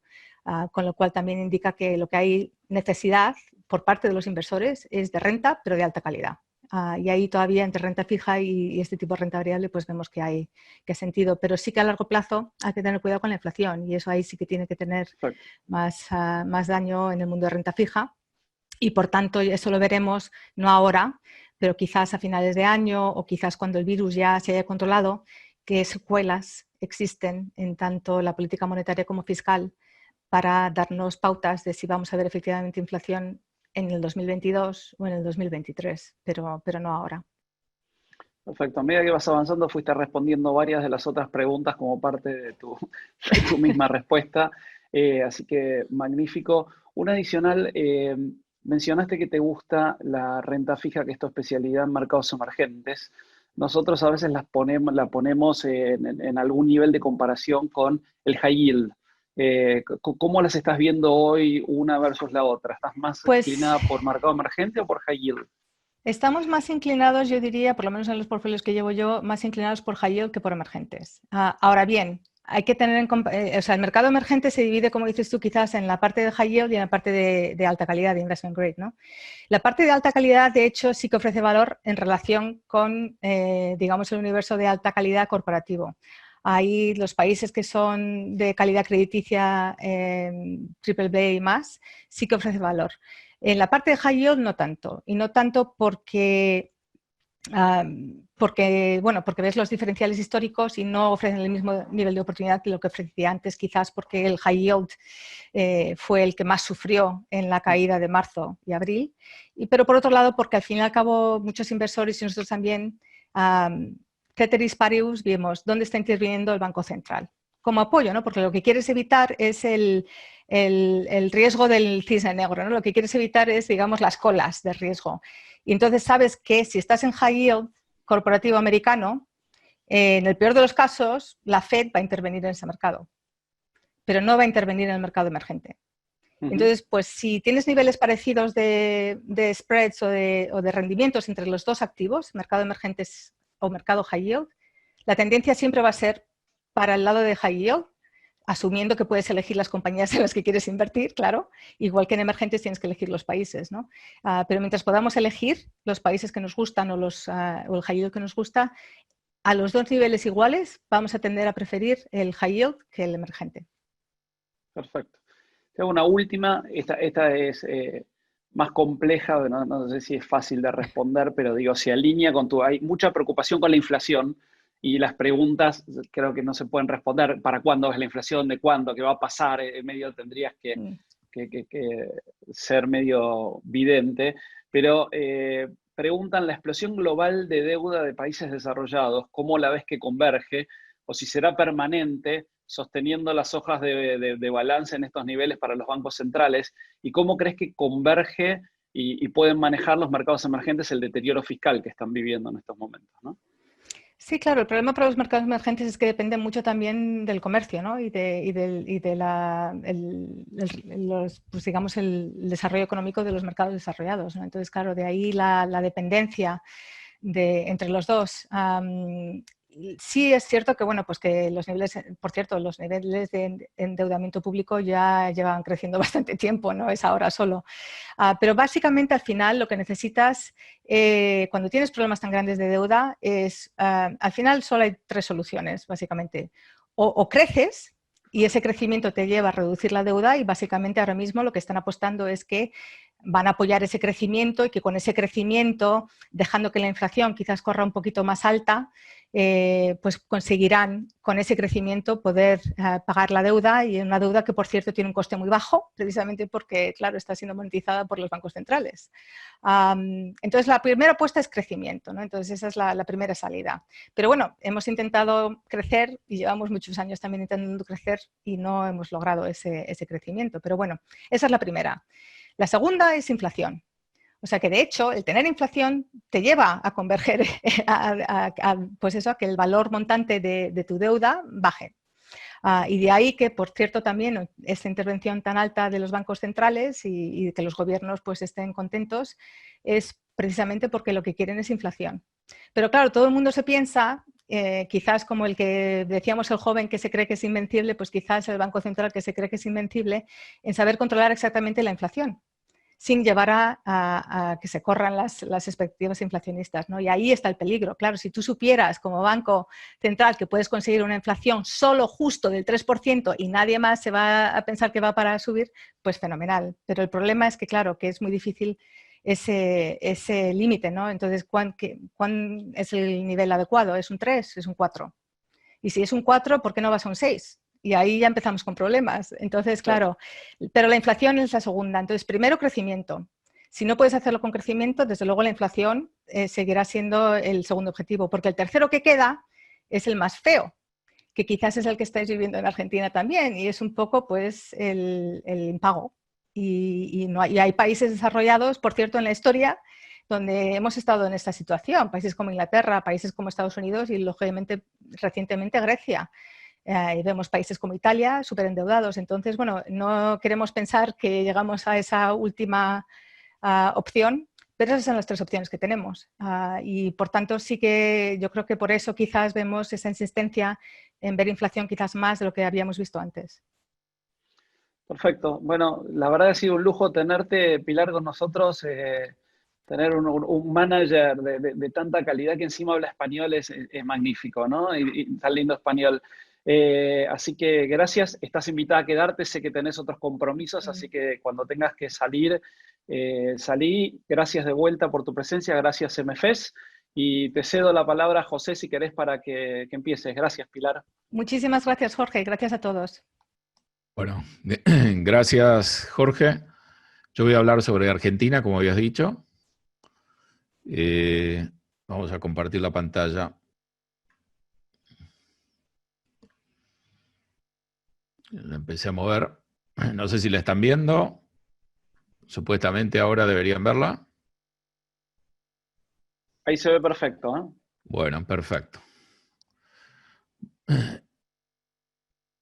con lo cual también indica que lo que hay necesidad por parte de los inversores es de renta, pero de alta calidad. Y ahí todavía entre renta fija y este tipo de renta variable pues vemos que hay sentido, pero sí que a largo plazo hay que tener cuidado con la inflación y eso ahí sí que tiene que tener más daño en el mundo de renta fija y por tanto eso lo veremos no ahora, pero quizás a finales de año o quizás cuando el virus ya se haya controlado, qué secuelas existen en tanto la política monetaria como fiscal para darnos pautas de si vamos a ver efectivamente inflación en el 2022 o en el 2023, pero no ahora. Perfecto. A medida que vas avanzando fuiste respondiendo varias de las otras preguntas como parte de tu misma respuesta, así que magnífico. Una adicional, mencionaste que te gusta la renta fija, que es tu especialidad en mercados emergentes. Nosotros a veces la ponemos en algún nivel de comparación con el high yield. ¿Cómo las estás viendo hoy una versus la otra? ¿Estás más inclinada por mercado emergente o por high yield? Estamos más inclinados, yo diría, por lo menos en los portfolios que llevo yo, más inclinados por high yield que por emergentes. Ahora bien, hay que tener o sea, el mercado emergente se divide, como dices tú, quizás en la parte de high yield y en la parte de alta calidad, de investment grade, ¿no? La parte de alta calidad, de hecho, sí que ofrece valor en relación con, digamos, el universo de alta calidad corporativo. Ahí los países que son de calidad crediticia triple B y más, sí que ofrece valor. En la parte de high yield no tanto, y no tanto porque ves los diferenciales históricos y no ofrecen el mismo nivel de oportunidad que lo que ofrecía antes, quizás porque el high yield fue el que más sufrió en la caída de marzo y abril, pero por otro lado porque al fin y al cabo muchos inversores y nosotros también, ceteris paribus, vemos dónde está interviniendo el Banco Central como apoyo, ¿no? Porque lo que quieres evitar es el riesgo del cisne negro, ¿no? Lo que quieres evitar es, digamos, las colas de riesgo. Y entonces sabes que si estás en high yield corporativo americano, en el peor de los casos, la Fed va a intervenir en ese mercado, pero no va a intervenir en el mercado emergente. Entonces, pues si tienes niveles parecidos de spreads o de rendimientos entre los dos activos, mercado emergentes o mercado high yield, la tendencia siempre va a ser para el lado de high yield, asumiendo que puedes elegir las compañías en las que quieres invertir, claro, igual que en emergentes tienes que elegir los países, ¿no? Pero mientras podamos elegir los países que nos gustan o el high yield que nos gusta, a los dos niveles iguales vamos a tender a preferir el high yield que el emergente. Perfecto. Tengo una última, esta es más compleja, no sé si es fácil de responder, pero digo, se alinea con hay mucha preocupación con la inflación y las preguntas creo que no se pueden responder. ¿Para cuándo es la inflación? ¿De cuándo? ¿Qué va a pasar? En medio tendrías que que ser medio vidente, pero preguntan la explosión global de deuda de países desarrollados, ¿cómo la ves que converge? O si será permanente, sosteniendo las hojas de balance en estos niveles para los bancos centrales, y cómo crees que converge y pueden manejar los mercados emergentes el deterioro fiscal que están viviendo en estos momentos, ¿no? Sí, claro, el problema para los mercados emergentes es que depende mucho también del comercio, ¿no? Pues digamos, el desarrollo económico de los mercados desarrollados, ¿no? Entonces, claro, de ahí la dependencia entre los dos. Sí es cierto que, bueno, pues que los niveles, por cierto, los niveles de endeudamiento público ya llevan creciendo bastante tiempo, no es ahora solo. Pero básicamente al final lo que necesitas cuando tienes problemas tan grandes de deuda es, al final solo hay tres soluciones, básicamente. O creces y ese crecimiento te lleva a reducir la deuda y básicamente ahora mismo lo que están apostando es que van a apoyar ese crecimiento y que con ese crecimiento, dejando que la inflación quizás corra un poquito más alta, pues conseguirán con ese crecimiento poder pagar la deuda, y una deuda que, por cierto, tiene un coste muy bajo, precisamente porque, claro, está siendo monetizada por los bancos centrales. Entonces, la primera apuesta es crecimiento, ¿no? Entonces, esa es la primera salida. Pero bueno, hemos intentado crecer y llevamos muchos años también intentando crecer y no hemos logrado ese crecimiento. Pero bueno, esa es la primera. La segunda es inflación. O sea que, de hecho, el tener inflación te lleva a converger pues eso, a que el valor montante de tu deuda baje. Y de ahí que, por cierto, también esta intervención tan alta de los bancos centrales y que los gobiernos pues estén contentos es precisamente porque lo que quieren es inflación. Pero claro, todo el mundo se piensa, quizás como el que decíamos, el joven que se cree que es invencible, pues quizás el Banco Central que se cree que es invencible en saber controlar exactamente la inflación, sin llevar a que se corran las expectativas inflacionistas, ¿no? Y ahí está el peligro. Claro, si tú supieras como Banco Central que puedes conseguir una inflación solo justo del 3% y nadie más se va a pensar que va para subir, pues fenomenal. Pero el problema es que, claro, que es muy difícil ese límite, ¿no? Entonces, ¿cuán es el nivel adecuado? ¿Es un 3? ¿Es un 4? Y si es un 4, ¿por qué no vas a un 6? Y ahí ya empezamos con problemas. Entonces, claro, pero la inflación es la segunda. Entonces, primero, crecimiento. Si no puedes hacerlo con crecimiento, desde luego la inflación seguirá siendo el segundo objetivo, porque el tercero que queda es el más feo, que quizás es el que estáis viviendo en Argentina también, y es un poco pues el impago. Y hay países desarrollados, por cierto, en la historia, donde hemos estado en esta situación, países como Inglaterra, países como Estados Unidos y, lógicamente, recientemente Grecia. Y vemos países como Italia súper endeudados. Entonces, bueno, no queremos pensar que llegamos a esa última opción, pero esas son las tres opciones que tenemos. Y, por tanto, sí que yo creo que por eso quizás vemos esa insistencia en ver inflación quizás más de lo que habíamos visto antes. Perfecto. Bueno, la verdad ha sido un lujo tenerte, Pilar, con nosotros. Tener un manager de tanta calidad que encima habla español es magnífico, ¿no? Y tan lindo español. Así que gracias. Estás invitada a quedarte. Sé que tenés otros compromisos, así que cuando tengas que salir, salí. Gracias de vuelta por tu presencia. Gracias, MFES. Y te cedo la palabra a José si querés para que empieces. Gracias, Pilar. Muchísimas gracias, Jorge. Gracias a todos. Bueno, gracias, Jorge. Yo voy a hablar sobre Argentina, como habías dicho. Vamos a compartir la pantalla. La empecé a mover. No sé si la están viendo. Supuestamente ahora deberían verla. Ahí se ve perfecto, ¿eh? Bueno, perfecto.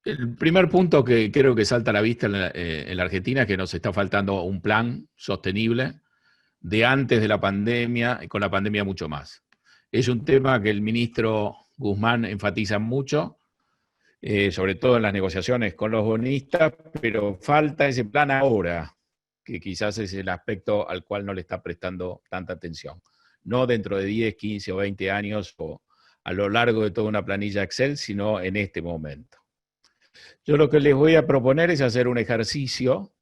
El primer punto que creo que salta a la vista en la Argentina es que nos está faltando un plan sostenible de antes de la pandemia y con la pandemia mucho más. Es un tema que el ministro Guzmán enfatiza mucho, sobre todo en las negociaciones con los bonistas, pero falta ese plan ahora, que quizás es el aspecto al cual no le está prestando tanta atención. No dentro de 10, 15 o 20 años o a lo largo de toda una planilla Excel, sino en este momento. Yo lo que les voy a proponer es hacer un ejercicio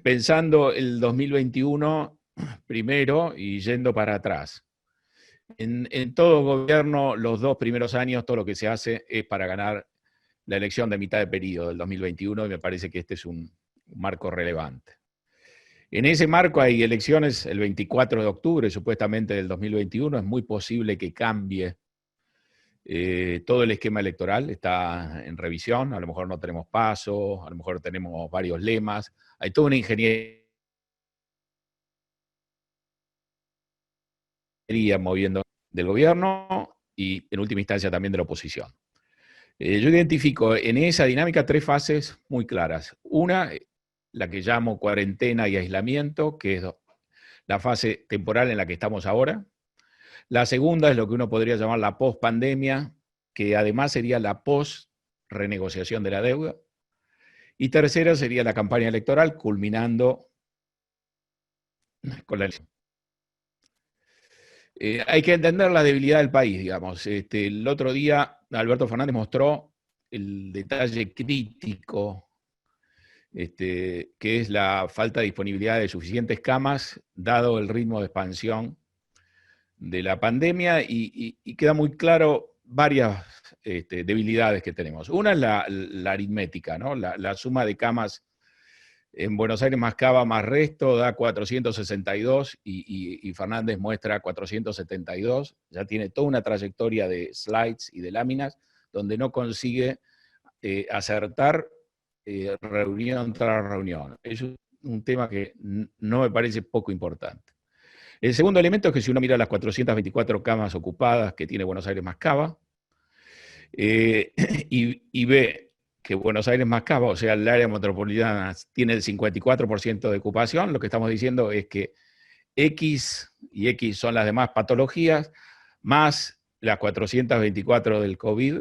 pensando el 2021 primero y yendo para atrás. En todo gobierno, los 2 primeros años, todo lo que se hace es para ganar la elección de mitad de periodo del 2021, y me parece que este es un un marco relevante. En ese marco hay elecciones el 24 de octubre, supuestamente del 2021, es muy posible que cambie todo el esquema electoral, está en revisión, a lo mejor no tenemos pasos, a lo mejor tenemos varios lemas, hay toda una ingeniería moviendo del gobierno y en última instancia también de la oposición. Yo identifico en esa dinámica tres fases muy claras. Una, la que llamo cuarentena y aislamiento, que es la fase temporal en la que estamos ahora. La segunda es lo que uno podría llamar la post-pandemia, que además sería la post-renegociación de la deuda. Y tercera sería la campaña electoral, culminando con la elección. Hay que entender la debilidad del país, digamos. El otro día Alberto Fernández mostró el detalle crítico, que es la falta de disponibilidad de suficientes camas, dado el ritmo de expansión de la pandemia, y queda muy claro varias debilidades que tenemos. Una es la aritmética, ¿no? La suma de camas en Buenos Aires más Cava más resto da 462 y Fernández muestra 472. Ya tiene toda una trayectoria de slides y de láminas donde no consigue acertar reunión tras reunión. Es un tema que no me parece poco importante. El segundo elemento es que si uno mira las 424 camas ocupadas que tiene Buenos Aires más Cava y ve que Buenos Aires más Cava, o sea, el área metropolitana, tiene el 54% de ocupación, lo que estamos diciendo es que X y X son las demás patologías, más las 424 del COVID,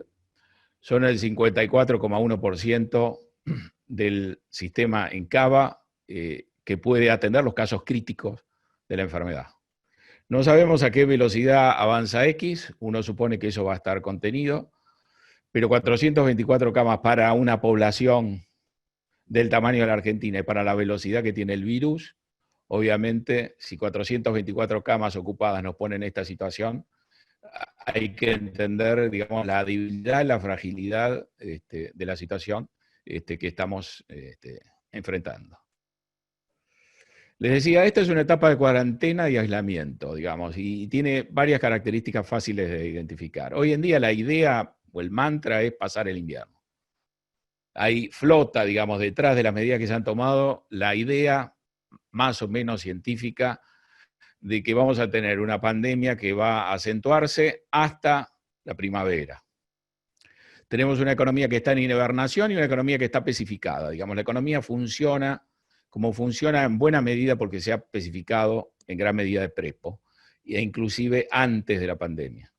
son el 54,1% del sistema en Cava que puede atender los casos críticos de la enfermedad. No sabemos a qué velocidad avanza X, uno supone que eso va a estar contenido, pero 424 camas para una población del tamaño de la Argentina y para la velocidad que tiene el virus, obviamente, si 424 camas ocupadas nos ponen en esta situación, hay que entender, digamos, la debilidad y la fragilidad de la situación que estamos enfrentando. Les decía, esta es una etapa de cuarentena y aislamiento, digamos, y tiene varias características fáciles de identificar. Hoy en día la idea o el mantra es pasar el invierno. Ahí flota, digamos, detrás de las medidas que se han tomado, la idea más o menos científica de que vamos a tener una pandemia que va a acentuarse hasta la primavera. Tenemos una economía que está en hibernación y una economía que está especificada. Digamos, la economía funciona como funciona en buena medida porque se ha especificado en gran medida de prepo, e inclusive antes de la pandemia.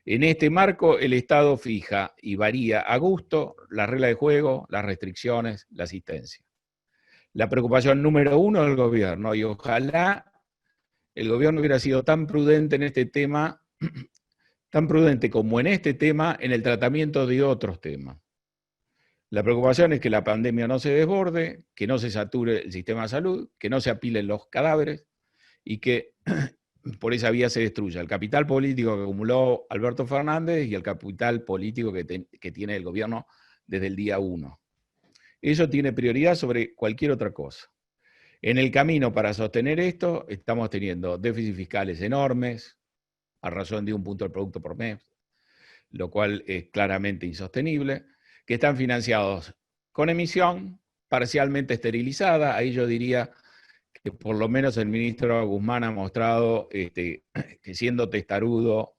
En este marco, el Estado fija y varía a gusto las reglas de juego, las restricciones, la asistencia. La preocupación número uno del gobierno, y ojalá el gobierno hubiera sido tan prudente en este tema, tan prudente como en este tema, en el tratamiento de otros temas. La preocupación es que la pandemia no se desborde, que no se sature el sistema de salud, que no se apilen los cadáveres y que por esa vía se destruya el capital político que acumuló Alberto Fernández y el capital político que tiene el gobierno desde el día 1. Eso tiene prioridad sobre cualquier otra cosa. En el camino para sostener esto estamos teniendo déficits fiscales enormes, a razón de 1 punto del producto por mes, lo cual es claramente insostenible, que están financiados con emisión parcialmente esterilizada. Ahí yo diría que por lo menos el ministro Guzmán ha mostrado que siendo testarudo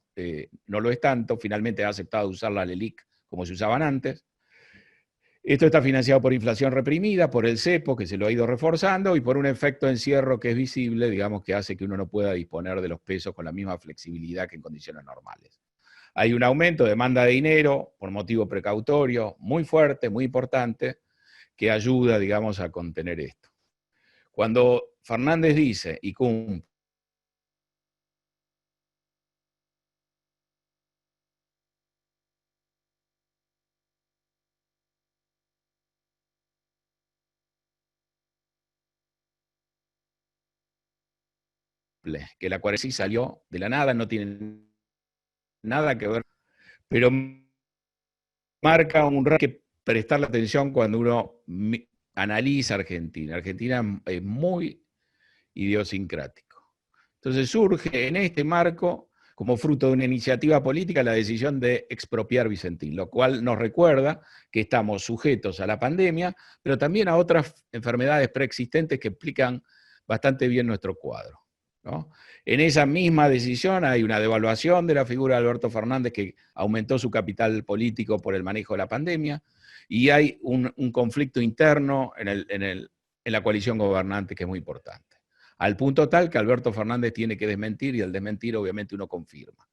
no lo es tanto, finalmente ha aceptado usar la LELIQ como se usaban antes. Esto está financiado por inflación reprimida, por el cepo, que se lo ha ido reforzando, y por un efecto de encierro que es visible, digamos, que hace que uno no pueda disponer de los pesos con la misma flexibilidad que en condiciones normales. Hay un aumento de demanda de dinero por motivo precautorio muy fuerte, muy importante, que ayuda, digamos, a contener esto. Cuando Fernández dice y cumple que la cuarentena salió de la nada, no tiene nada que ver, pero marca un rol que prestarle atención cuando uno analiza Argentina. Argentina es muy idiosincrático. Entonces surge en este marco, como fruto de una iniciativa política, la decisión de expropiar Vicentín, lo cual nos recuerda que estamos sujetos a la pandemia, pero también a otras enfermedades preexistentes que explican bastante bien nuestro cuadro, ¿no? En esa misma decisión hay una devaluación de la figura de Alberto Fernández, que aumentó su capital político por el manejo de la pandemia, y hay un conflicto interno en la coalición gobernante que es muy importante. Al punto tal que Alberto Fernández tiene que desmentir, y al desmentir obviamente uno confirma.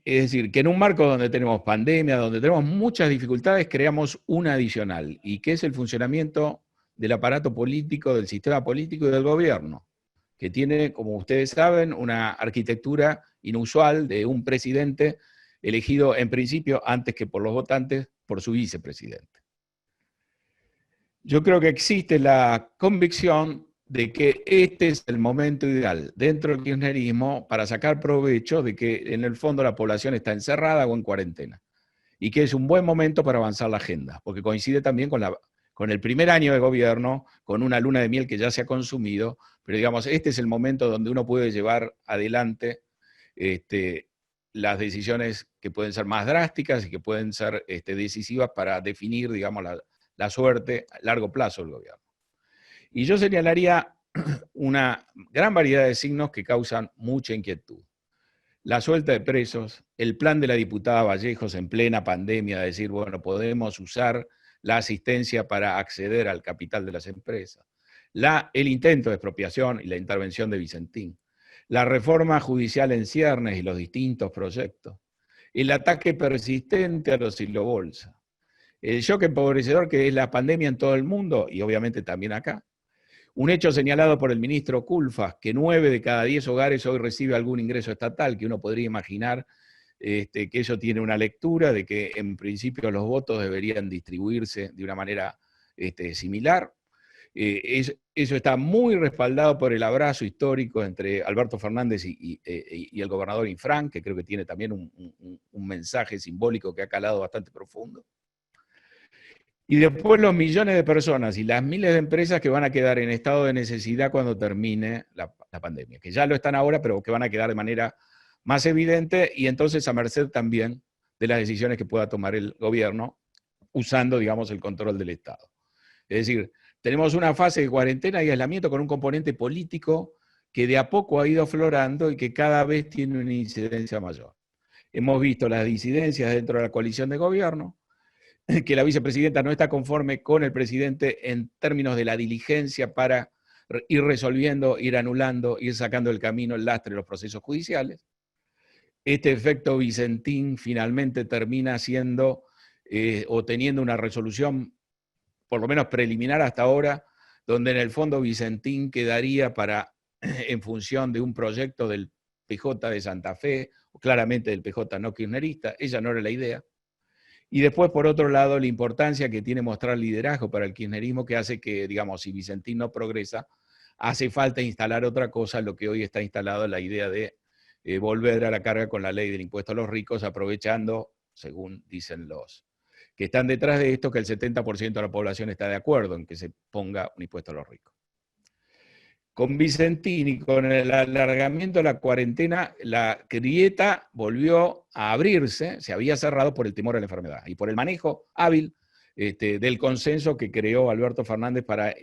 Es decir, que en un marco donde tenemos pandemia, donde tenemos muchas dificultades, creamos una adicional, y que es el funcionamiento del aparato político, del sistema político y del gobierno, que tiene, como ustedes saben, una arquitectura inusual de un presidente elegido en principio antes que por los votantes, por su vicepresidente. Yo creo que existe la convicción de que este es el momento ideal dentro del kirchnerismo para sacar provecho de que en el fondo la población está encerrada o en cuarentena, y que es un buen momento para avanzar la agenda, porque coincide también con el primer año de gobierno, con una luna de miel que ya se ha consumido, pero digamos, este es el momento donde uno puede llevar adelante las decisiones que pueden ser más drásticas y que pueden ser decisivas para definir, digamos, la suerte a largo plazo del gobierno. Y yo señalaría una gran variedad de signos que causan mucha inquietud. La suelta de presos, el plan de la diputada Vallejos en plena pandemia, de decir, bueno, podemos usar la asistencia para acceder al capital de las empresas, el intento de expropiación y la intervención de Vicentín, la reforma judicial en ciernes y los distintos proyectos, el ataque persistente a los silobolsa, el shock empobrecedor que es la pandemia en todo el mundo y obviamente también acá. Un hecho señalado por el ministro Culfas, que 9 de cada 10 hogares hoy recibe algún ingreso estatal, que uno podría imaginar que eso tiene una lectura de que en principio los votos deberían distribuirse de una manera similar. Eso está muy respaldado por el abrazo histórico entre Alberto Fernández y el gobernador Infran, que creo que tiene también un mensaje simbólico que ha calado bastante profundo. Y después los millones de personas y las miles de empresas que van a quedar en estado de necesidad cuando termine la pandemia, que ya lo están ahora, pero que van a quedar de manera más evidente y entonces a merced también de las decisiones que pueda tomar el gobierno usando, digamos, el control del Estado. Es decir, tenemos una fase de cuarentena y aislamiento con un componente político que de a poco ha ido aflorando y que cada vez tiene una incidencia mayor. Hemos visto las disidencias dentro de la coalición de gobierno, que la vicepresidenta no está conforme con el presidente en términos de la diligencia para ir resolviendo, ir anulando, ir sacando del camino el lastre de los procesos judiciales. Este efecto Vicentín finalmente termina siendo o teniendo una resolución, por lo menos preliminar hasta ahora, donde en el fondo Vicentín quedaría en función de un proyecto del PJ de Santa Fe, o claramente del PJ no kirchnerista, ella no era la idea. Y después, por otro lado, la importancia que tiene mostrar liderazgo para el kirchnerismo, que hace que, digamos, si Vicentín no progresa, hace falta instalar otra cosa, lo que hoy está instalado, la idea de volver a la carga con la ley del impuesto a los ricos, aprovechando, según dicen los que están detrás de esto, que el 70% de la población está de acuerdo en que se ponga un impuesto a los ricos. Con Vicentín y con el alargamiento de la cuarentena, la grieta volvió a abrirse, se había cerrado por el temor a la enfermedad y por el manejo hábil del consenso que creó Alberto Fernández para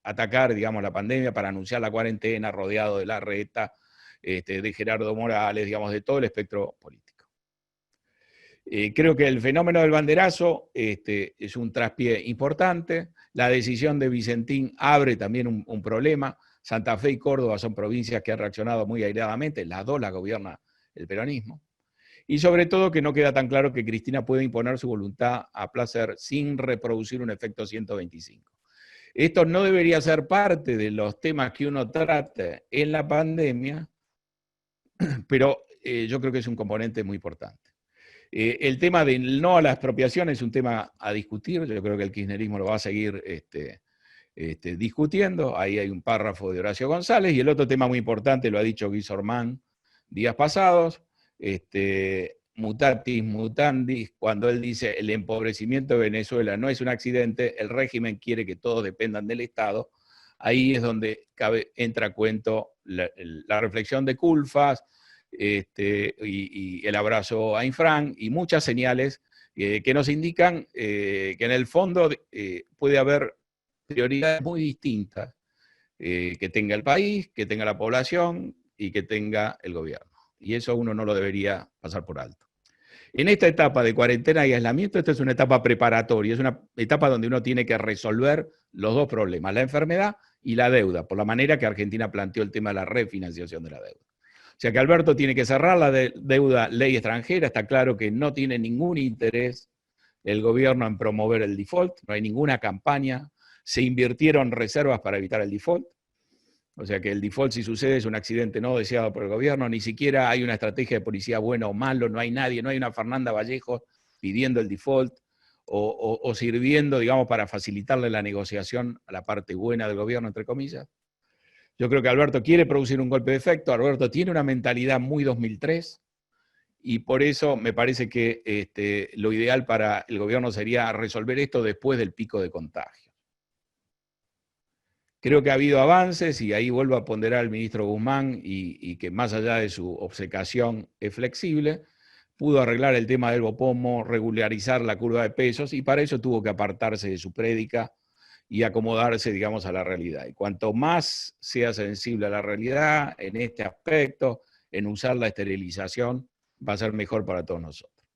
atacar, digamos, la pandemia, para anunciar la cuarentena, rodeado de Larreta, de Gerardo Morales, digamos, de todo el espectro político. Creo que el fenómeno del banderazo es un traspié importante. La decisión de Vicentín abre también un problema. Santa Fe y Córdoba son provincias que han reaccionado muy airadamente, las dos las gobierna el peronismo. Y sobre todo que no queda tan claro que Cristina puede imponer su voluntad a placer sin reproducir un efecto 125. Esto no debería ser parte de los temas que uno trate en la pandemia, pero yo creo que es un componente muy importante. El tema del no a la expropiación es un tema a discutir, yo creo que el kirchnerismo lo va a seguir discutiendo, ahí hay un párrafo de Horacio González, y el otro tema muy importante, lo ha dicho Guy Sorman días pasados, mutatis mutandis, cuando él dice el empobrecimiento de Venezuela no es un accidente, el régimen quiere que todos dependan del Estado. Ahí es donde entra a cuento la reflexión de Culfas y el abrazo a Infran y muchas señales que nos indican que en el fondo puede haber prioridades muy distintas que tenga el país, que tenga la población y que tenga el gobierno. Y eso uno no lo debería pasar por alto. En esta etapa de cuarentena y aislamiento, esta es una etapa preparatoria, es una etapa donde uno tiene que resolver los dos problemas, la enfermedad y la deuda, por la manera que Argentina planteó el tema de la refinanciación de la deuda. O sea que Alberto tiene que cerrar la deuda ley extranjera, está claro que no tiene ningún interés el gobierno en promover el default, no hay ninguna campaña, se invirtieron reservas para evitar el default, o sea que el default si sucede es un accidente no deseado por el gobierno, ni siquiera hay una estrategia de policía bueno o malo, no hay nadie, no hay una Fernanda Vallejo pidiendo el default o sirviendo, digamos, para facilitarle la negociación a la parte buena del gobierno, entre comillas. Yo creo que Alberto quiere producir un golpe de efecto, Alberto tiene una mentalidad muy 2003 y por eso me parece que lo ideal para el gobierno sería resolver esto después del pico de contagio. Creo que ha habido avances y ahí vuelvo a ponderar al ministro Guzmán y que más allá de su obcecación es flexible, pudo arreglar el tema del Bopomo, regularizar la curva de pesos y para eso tuvo que apartarse de su prédica y acomodarse, digamos, a la realidad. Y cuanto más sea sensible a la realidad en este aspecto, en usar la esterilización, va a ser mejor para todos nosotros.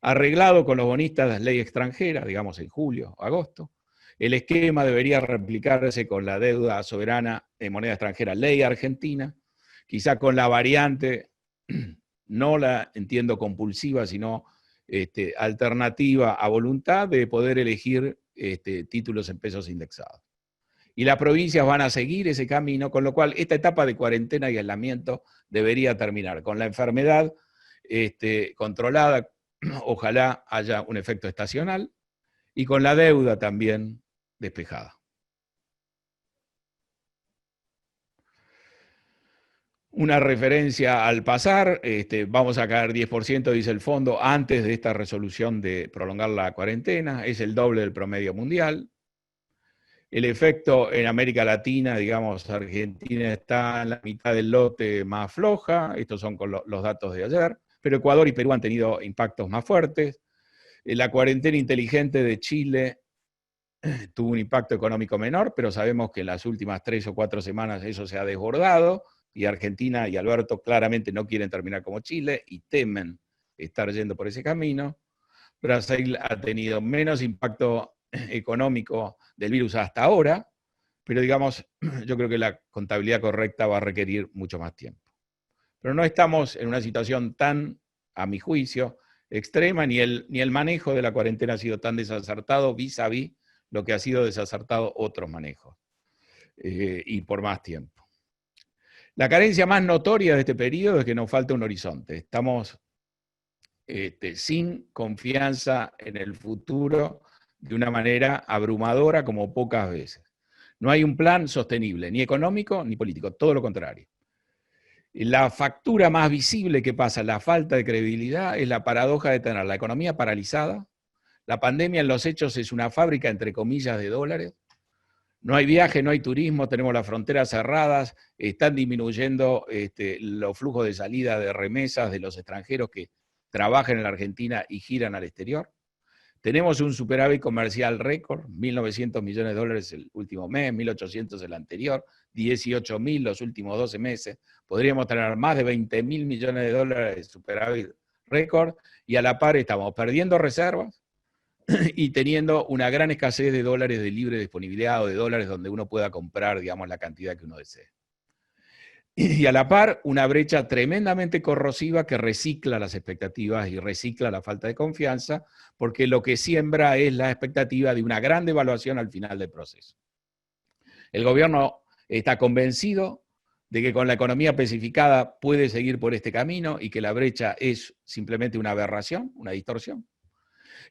Arreglado con los bonistas de ley extranjera, digamos en julio, agosto, el esquema debería replicarse con la deuda soberana en moneda extranjera, ley argentina, quizá con la variante, no la entiendo compulsiva, sino alternativa a voluntad de poder elegir títulos en pesos indexados. Y las provincias van a seguir ese camino, con lo cual esta etapa de cuarentena y aislamiento debería terminar con la enfermedad controlada, ojalá haya un efecto estacional, y con la deuda también despejada. Una referencia al pasar, vamos a caer 10%, dice el fondo, antes de esta resolución de prolongar la cuarentena, es el doble del promedio mundial. El efecto en América Latina, digamos, Argentina está en la mitad del lote más floja, estos son con los datos de ayer, pero Ecuador y Perú han tenido impactos más fuertes. La cuarentena inteligente de Chile tuvo un impacto económico menor, pero sabemos que en las últimas 3 o 4 semanas eso se ha desbordado, y Argentina y Alberto claramente no quieren terminar como Chile y temen estar yendo por ese camino. Brasil ha tenido menos impacto económico del virus hasta ahora, pero digamos, yo creo que la contabilidad correcta va a requerir mucho más tiempo. Pero no estamos en una situación tan, a mi juicio, extrema, ni el manejo de la cuarentena ha sido tan desacertado vis a vis lo que ha sido desacertado otros manejos, y por más tiempo. La carencia más notoria de este periodo es que nos falta un horizonte. Estamos sin confianza en el futuro de una manera abrumadora como pocas veces. No hay un plan sostenible, ni económico ni político, todo lo contrario. La factura más visible que pasa, la falta de credibilidad, es la paradoja de tener la economía paralizada. La pandemia en los hechos es una fábrica, entre comillas, de dólares. No hay viaje, no hay turismo, tenemos las fronteras cerradas, están disminuyendo los flujos de salida de remesas de los extranjeros que trabajan en la Argentina y giran al exterior. Tenemos un superávit comercial récord, 1.900 millones de dólares el último mes, 1.800 el anterior, 18.000 los últimos 12 meses. Podríamos tener más de 20.000 millones de dólares de superávit récord, y a la par estamos perdiendo reservas y teniendo una gran escasez de dólares de libre disponibilidad o de dólares donde uno pueda comprar, digamos, la cantidad que uno desee. Y a la par, una brecha tremendamente corrosiva que recicla las expectativas y recicla la falta de confianza, porque lo que siembra es la expectativa de una gran devaluación al final del proceso. El gobierno está convencido de que con la economía especificada puede seguir por este camino y que la brecha es simplemente una aberración, una distorsión.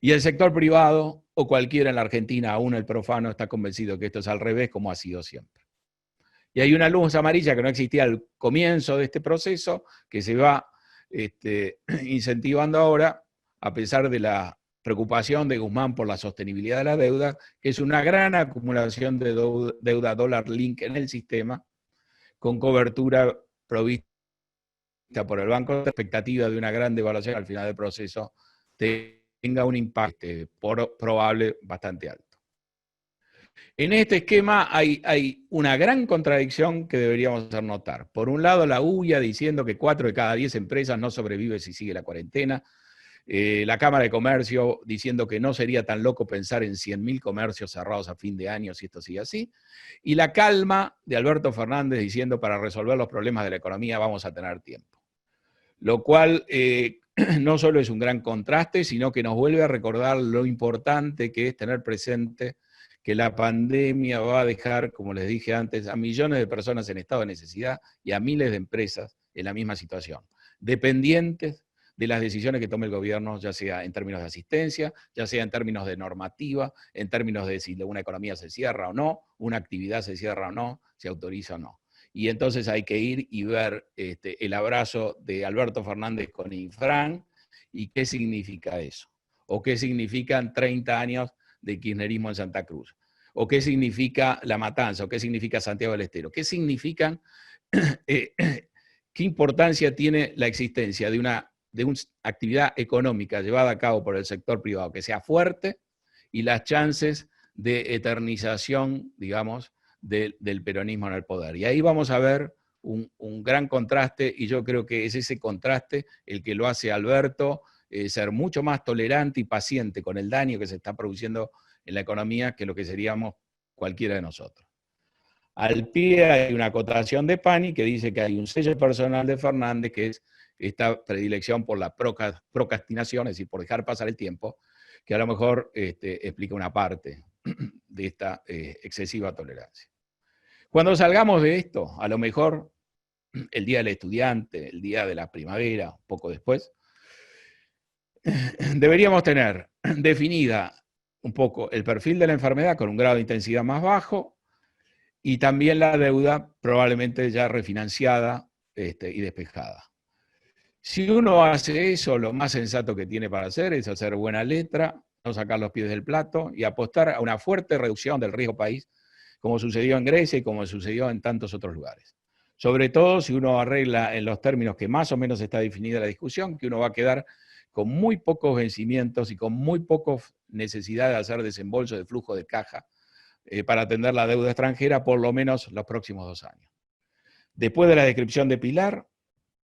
Y el sector privado, o cualquiera en la Argentina, aún el profano, está convencido que esto es al revés, como ha sido siempre. Y hay una luz amarilla que no existía al comienzo de este proceso, que se va incentivando ahora, a pesar de la preocupación de Guzmán por la sostenibilidad de la deuda, que es una gran acumulación de deuda dólar link en el sistema, con cobertura provista por el Banco de expectativa de una gran devaluación al final del proceso, tenga un impacto probable bastante alto. En este esquema hay una gran contradicción que deberíamos hacer notar. Por un lado, la UIA diciendo que 4 de cada 10 empresas no sobrevive si sigue la cuarentena. La Cámara de Comercio diciendo que no sería tan loco pensar en 100.000 comercios cerrados a fin de año si esto sigue así. Y la calma de Alberto Fernández diciendo para resolver los problemas de la economía vamos a tener tiempo. Lo cual no solo es un gran contraste, sino que nos vuelve a recordar lo importante que es tener presente que la pandemia va a dejar, como les dije antes, a millones de personas en estado de necesidad y a miles de empresas en la misma situación, dependientes de las decisiones que tome el gobierno, ya sea en términos de asistencia, ya sea en términos de normativa, en términos de si una economía se cierra o no, una actividad se cierra o no, se autoriza o no. Y entonces hay que ir y ver el abrazo de Alberto Fernández con Infran y qué significa eso, o qué significan 30 años de kirchnerismo en Santa Cruz, o qué significa La Matanza, o qué significa Santiago del Estero, qué significan, qué importancia tiene la existencia de una actividad económica llevada a cabo por el sector privado que sea fuerte y las chances de eternización, digamos, del peronismo en el poder. Y ahí vamos a ver un gran contraste, y yo creo que es ese contraste el que lo hace a Alberto ser mucho más tolerante y paciente con el daño que se está produciendo en la economía que lo que seríamos cualquiera de nosotros. Al pie hay una acotación de Pani que dice que hay un sello personal de Fernández que es esta predilección por la procrastinación, es decir, por dejar pasar el tiempo, que a lo mejor explica una parte de esta excesiva tolerancia. Cuando salgamos de esto, a lo mejor el día del estudiante, el día de la primavera, poco después, deberíamos tener definida un poco el perfil de la enfermedad con un grado de intensidad más bajo y también la deuda probablemente ya refinanciada y despejada. Si uno hace eso, lo más sensato que tiene para hacer es hacer buena letra, no sacar los pies del plato y apostar a una fuerte reducción del riesgo país, como sucedió en Grecia y como sucedió en tantos otros lugares. Sobre todo si uno arregla en los términos que más o menos está definida la discusión, que uno va a quedar con muy pocos vencimientos y con muy poca necesidad de hacer desembolso de flujo de caja para atender la deuda extranjera por lo menos los próximos 2 años. Después de la descripción de Pilar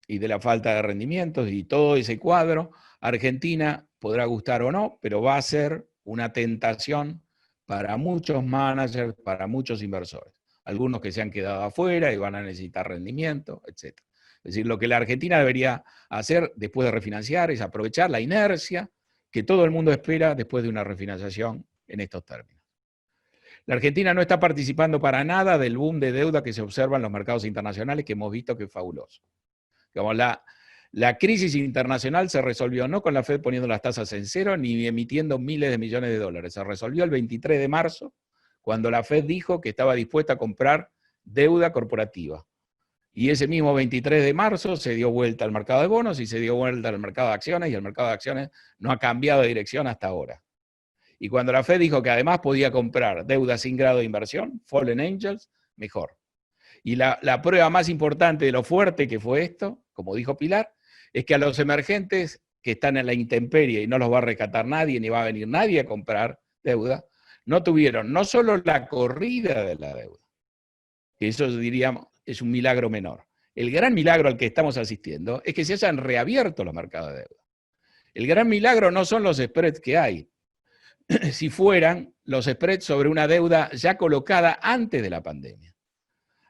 y de la falta de rendimientos y todo ese cuadro, Argentina podrá gustar o no, pero va a ser una tentación para muchos managers, para muchos inversores. Algunos que se han quedado afuera y van a necesitar rendimiento, etc. Es decir, lo que la Argentina debería hacer después de refinanciar es aprovechar la inercia que todo el mundo espera después de una refinanciación en estos términos. La Argentina no está participando para nada del boom de deuda que se observa en los mercados internacionales, que hemos visto que es fabuloso. Digamos, la crisis internacional se resolvió no con la Fed poniendo las tasas en cero ni emitiendo miles de millones de dólares. Se resolvió el 23 de marzo, cuando la Fed dijo que estaba dispuesta a comprar deuda corporativa. Y ese mismo 23 de marzo se dio vuelta al mercado de bonos y se dio vuelta al mercado de acciones, y el mercado de acciones no ha cambiado de dirección hasta ahora. Y cuando la Fed dijo que además podía comprar deuda sin grado de inversión, Fallen Angels, mejor. Y la prueba más importante de lo fuerte que fue esto, como dijo Pilar, es que a los emergentes que están en la intemperie y no los va a rescatar nadie, ni va a venir nadie a comprar deuda, no tuvieron no solo la corrida de la deuda, que eso diríamos es un milagro menor. El gran milagro al que estamos asistiendo es que se hayan reabierto los mercados de deuda. El gran milagro no son los spreads que hay. Si fueran los spreads sobre una deuda ya colocada antes de la pandemia.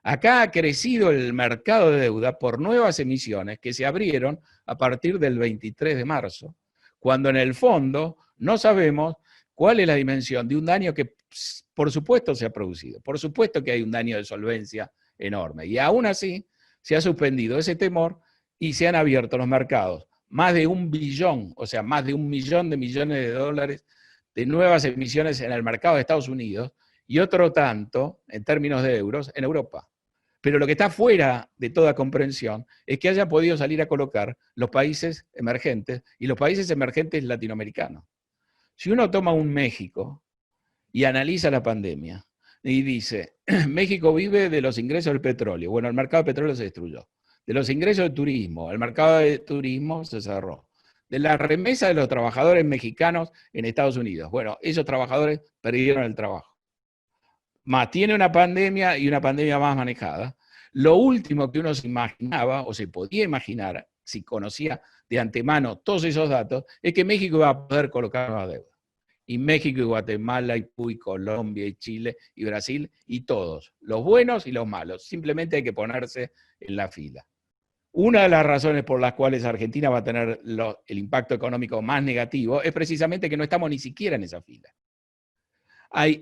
Acá ha crecido el mercado de deuda por nuevas emisiones que se abrieron a partir del 23 de marzo, cuando en el fondo no sabemos cuál es la dimensión de un daño que por supuesto se ha producido. Por supuesto que hay un daño de solvencia enorme. Y aún así se ha suspendido ese temor y se han abierto los mercados. Más de 1 billón, o sea, más de 1 millón de millones de dólares de nuevas emisiones en el mercado de Estados Unidos y otro tanto, en términos de euros, en Europa. Pero lo que está fuera de toda comprensión es que hayan podido salir a colocar los países emergentes y los países emergentes latinoamericanos. Si uno toma un México y analiza la pandemia y dice, México vive de los ingresos del petróleo, bueno, el mercado de petróleo se destruyó. De los ingresos del turismo, el mercado de turismo se cerró. De la remesa de los trabajadores mexicanos en Estados Unidos, bueno, esos trabajadores perdieron el trabajo. Más tiene una pandemia y una pandemia más manejada. Lo último que uno se imaginaba o se podía imaginar, si conocía de antemano todos esos datos, es que México iba a poder colocar nueva deuda. Y México y Guatemala y Colombia y Chile y Brasil y todos, los buenos y los malos. Simplemente hay que ponerse en la fila. Una de las razones por las cuales Argentina va a tener el impacto económico más negativo es precisamente que no estamos ni siquiera en esa fila.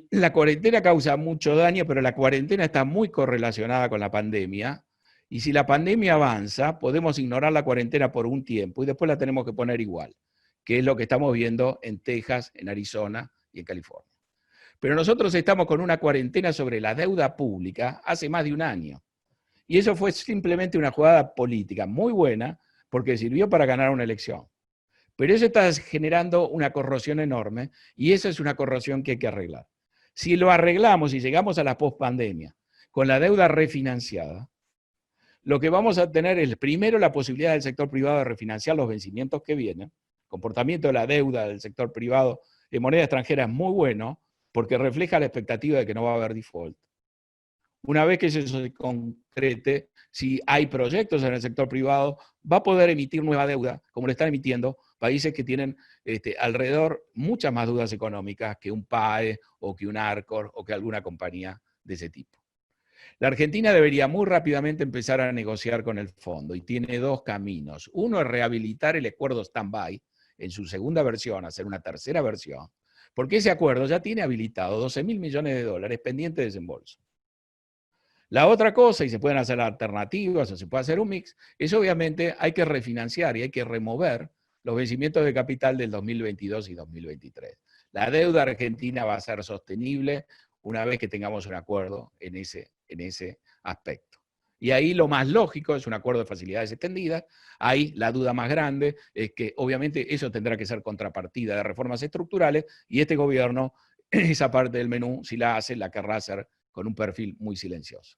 La cuarentena causa mucho daño, pero la cuarentena está muy correlacionada con la pandemia, y si la pandemia avanza, podemos ignorar la cuarentena por un tiempo y después la tenemos que poner igual, que es lo que estamos viendo en Texas, en Arizona y en California. Pero nosotros estamos con una cuarentena sobre la deuda pública hace más de un año, y eso fue simplemente una jugada política muy buena, porque sirvió para ganar una elección. Pero eso está generando una corrosión enorme y esa es una corrosión que hay que arreglar. Si lo arreglamos y llegamos a la pospandemia con la deuda refinanciada, lo que vamos a tener es primero la posibilidad del sector privado de refinanciar los vencimientos que vienen. El comportamiento de la deuda del sector privado en moneda extranjera es muy bueno porque refleja la expectativa de que no va a haber default. Una vez que eso se concrete, si hay proyectos en el sector privado, va a poder emitir nueva deuda, como lo están emitiendo países que tienen alrededor muchas más deudas económicas que un PAE o que un Arcor o que alguna compañía de ese tipo. La Argentina debería muy rápidamente empezar a negociar con el fondo y tiene dos caminos. Uno es rehabilitar el acuerdo stand-by en su segunda versión, hacer una tercera versión, porque ese acuerdo ya tiene habilitado 12.000 millones de dólares pendientes de desembolso. La otra cosa, y se pueden hacer alternativas o se puede hacer un mix, es obviamente hay que refinanciar y hay que remover los vencimientos de capital del 2022 y 2023. La deuda argentina va a ser sostenible una vez que tengamos un acuerdo en ese aspecto. Y ahí lo más lógico es un acuerdo de facilidades extendidas. Ahí la duda más grande es que obviamente eso tendrá que ser contrapartida de reformas estructurales y este gobierno, esa parte del menú, si la hace, la querrá hacer con un perfil muy silencioso.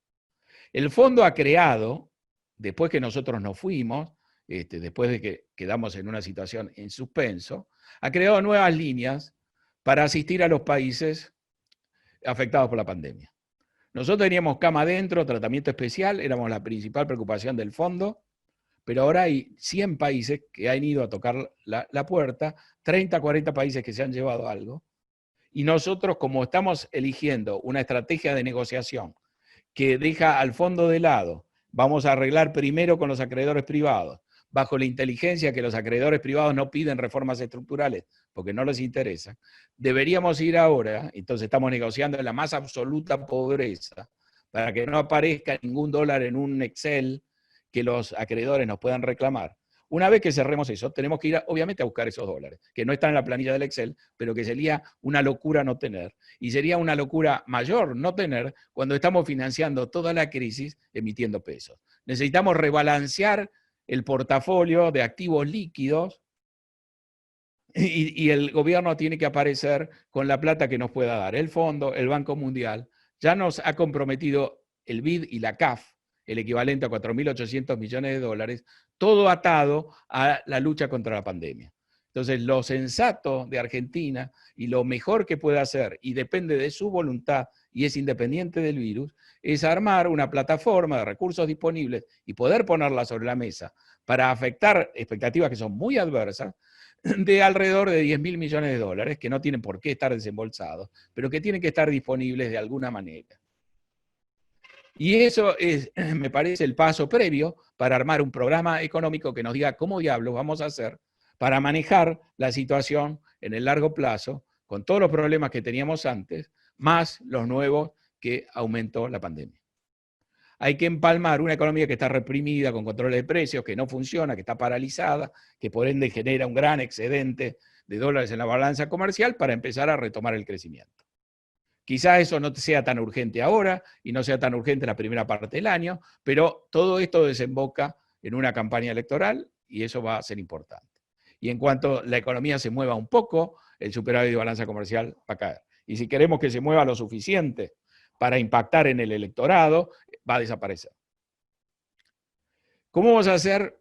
El fondo ha creado, después que nosotros nos fuimos, después de que quedamos en una situación en suspenso, ha creado nuevas líneas para asistir a los países afectados por la pandemia. Nosotros teníamos cama adentro, tratamiento especial, éramos la principal preocupación del fondo, pero ahora hay 100 países que han ido a tocar la puerta, 30, 40 países que se han llevado algo, y nosotros, como estamos eligiendo una estrategia de negociación que deja al fondo de lado, vamos a arreglar primero con los acreedores privados, bajo la inteligencia que los acreedores privados no piden reformas estructurales porque no les interesa, deberíamos ir ahora, entonces estamos negociando en la más absoluta pobreza, para que no aparezca ningún dólar en un Excel que los acreedores nos puedan reclamar. Una vez que cerremos eso, tenemos que ir obviamente a buscar esos dólares, que no están en la planilla del Excel, pero que sería una locura no tener. Y sería una locura mayor no tener cuando estamos financiando toda la crisis emitiendo pesos. Necesitamos rebalancear el portafolio de activos líquidos y el gobierno tiene que aparecer con la plata que nos pueda dar. El Fondo, el Banco Mundial, ya nos ha comprometido el BID y la CAF, el equivalente a 4.800 millones de dólares, todo atado a la lucha contra la pandemia. Entonces, lo sensato de Argentina y lo mejor que puede hacer, y depende de su voluntad y es independiente del virus, es armar una plataforma de recursos disponibles y poder ponerla sobre la mesa para afectar expectativas que son muy adversas, de alrededor de 10.000 millones de dólares, que no tienen por qué estar desembolsados, pero que tienen que estar disponibles de alguna manera. Y eso es, me parece, el paso previo para armar un programa económico que nos diga cómo diablos vamos a hacer para manejar la situación en el largo plazo, con todos los problemas que teníamos antes, más los nuevos que aumentó la pandemia. Hay que empalmar una economía que está reprimida, con controles de precios, que no funciona, que está paralizada, que por ende genera un gran excedente de dólares en la balanza comercial para empezar a retomar el crecimiento. Quizá eso no sea tan urgente ahora y no sea tan urgente en la primera parte del año, pero todo esto desemboca en una campaña electoral y eso va a ser importante. Y en cuanto la economía se mueva un poco, el superávit de balanza comercial va a caer. Y si queremos que se mueva lo suficiente para impactar en el electorado, va a desaparecer. ¿Cómo vamos a hacer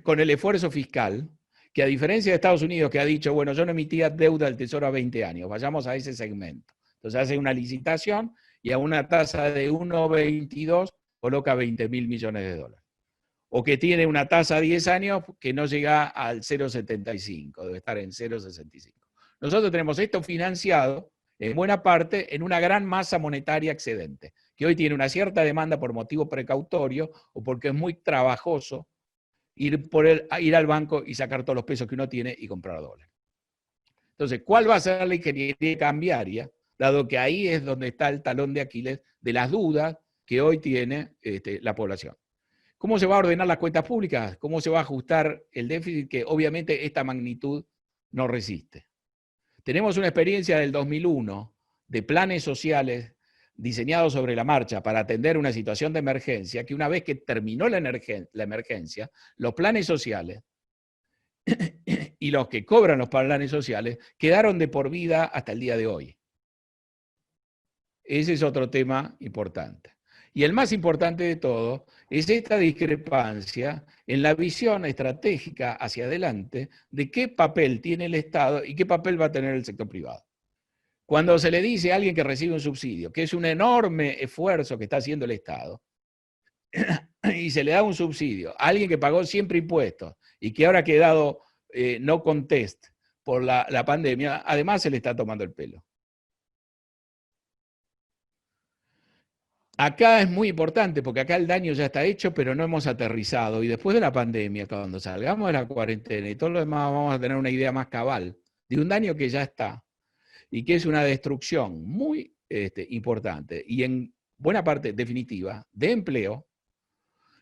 con el esfuerzo fiscal? Que a diferencia de Estados Unidos, que ha dicho, bueno, yo no emitía deuda del Tesoro a 20 años, vayamos a ese segmento. Entonces hace una licitación y a una tasa de 1,22 coloca 20.000 millones de dólares. O que tiene una tasa a 10 años que no llega al 0,75, debe estar en 0,65. Nosotros tenemos esto financiado en buena parte en una gran masa monetaria excedente, que hoy tiene una cierta demanda por motivo precautorio o porque es muy trabajoso ir al banco y sacar todos los pesos que uno tiene y comprar dólares. Entonces, ¿cuál va a ser la ingeniería cambiaria? Dado que ahí es donde está el talón de Aquiles de las dudas que hoy tiene la población. ¿Cómo se va a ordenar las cuentas públicas? ¿Cómo se va a ajustar el déficit que obviamente esta magnitud no resiste? Tenemos una experiencia del 2001 de planes sociales diseñados sobre la marcha para atender una situación de emergencia, que una vez que terminó la emergencia, los planes sociales y los que cobran los planes sociales quedaron de por vida hasta el día de hoy. Ese es otro tema importante. Y el más importante de todo es esta discrepancia en la visión estratégica hacia adelante de qué papel tiene el Estado y qué papel va a tener el sector privado. Cuando se le dice a alguien que recibe un subsidio, que es un enorme esfuerzo que está haciendo el Estado, y se le da un subsidio a alguien que pagó siempre impuestos y que ahora ha quedado no contest por la pandemia, además se le está tomando el pelo. Acá es muy importante porque acá el daño ya está hecho, pero no hemos aterrizado. Y después de la pandemia, cuando salgamos de la cuarentena y todo lo demás, vamos a tener una idea más cabal de un daño que ya está y que es una destrucción muy importante y en buena parte definitiva de empleo,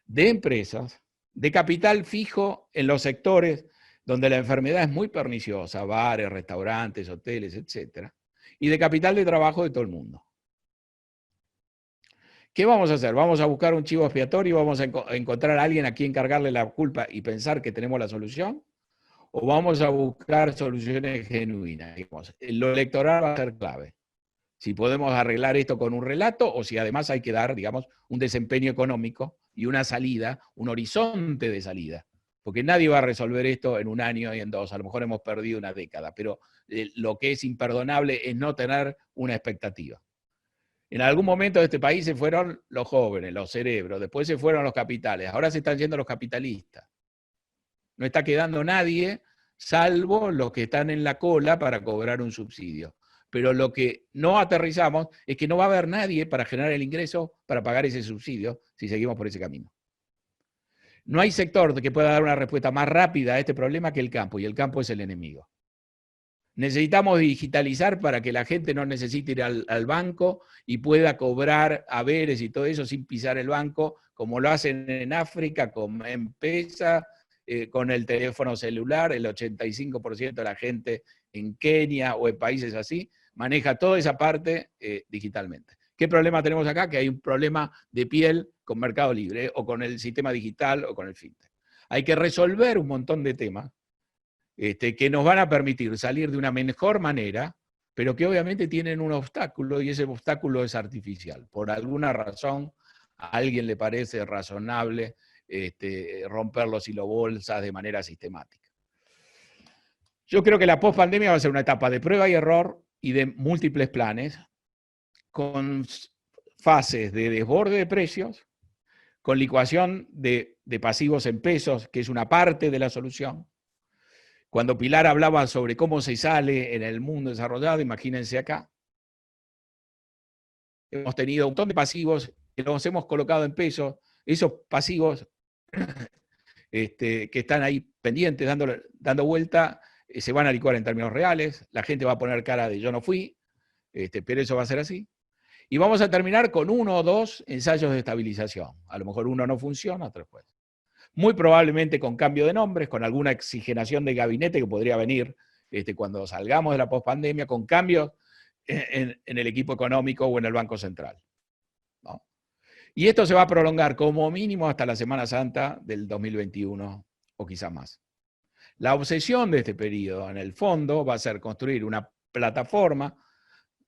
de empresas, de capital fijo en los sectores donde la enfermedad es muy perniciosa, bares, restaurantes, hoteles, etc. Y de capital de trabajo de todo el mundo. ¿Qué vamos a hacer? ¿Vamos a buscar un chivo expiatorio? ¿Vamos a encontrar a alguien a quien cargarle la culpa y pensar que tenemos la solución? ¿O vamos a buscar soluciones genuinas? Digamos, lo electoral va a ser clave. Si podemos arreglar esto con un relato o si además hay que dar, digamos, un desempeño económico y una salida, un horizonte de salida. Porque nadie va a resolver esto en un año y en dos. A lo mejor hemos perdido una década, pero lo que es imperdonable es no tener una expectativa. En algún momento de este país se fueron los jóvenes, los cerebros, después se fueron los capitales, ahora se están yendo los capitalistas. No está quedando nadie, salvo los que están en la cola para cobrar un subsidio. Pero lo que no aterrizamos es que no va a haber nadie para generar el ingreso para pagar ese subsidio si seguimos por ese camino. No hay sector que pueda dar una respuesta más rápida a este problema que el campo, y el campo es el enemigo. Necesitamos digitalizar para que la gente no necesite ir al banco y pueda cobrar haberes y todo eso sin pisar el banco, como lo hacen en África con M-Pesa, con el teléfono celular. El 85% de la gente en Kenia o en países así maneja toda esa parte digitalmente. ¿Qué problema tenemos acá? Que hay un problema de piel con Mercado Libre, o con el sistema digital, o con el fintech. Hay que resolver un montón de temas que nos van a permitir salir de una mejor manera, pero que obviamente tienen un obstáculo, y ese obstáculo es artificial. Por alguna razón, a alguien le parece razonable romper los hilobolsas de manera sistemática. Yo creo que la pospandemia va a ser una etapa de prueba y error y de múltiples planes, con fases de desborde de precios, con licuación de pasivos en pesos, que es una parte de la solución. Cuando Pilar hablaba sobre cómo se sale en el mundo desarrollado, imagínense acá. Hemos tenido un montón de pasivos que los hemos colocado en pesos. Esos pasivos que están ahí pendientes, dando vuelta, se van a licuar en términos reales. La gente va a poner cara de yo no fui, pero eso va a ser así. Y vamos a terminar con 1 o 2 ensayos de estabilización. A lo mejor uno no funciona, otro después. Muy probablemente con cambio de nombres, con alguna oxigenación de gabinete que podría venir cuando salgamos de la pospandemia, con cambios en el equipo económico o en el Banco Central, ¿no? Y esto se va a prolongar como mínimo hasta la Semana Santa del 2021 o quizá más. La obsesión de este periodo, en el fondo, va a ser construir una plataforma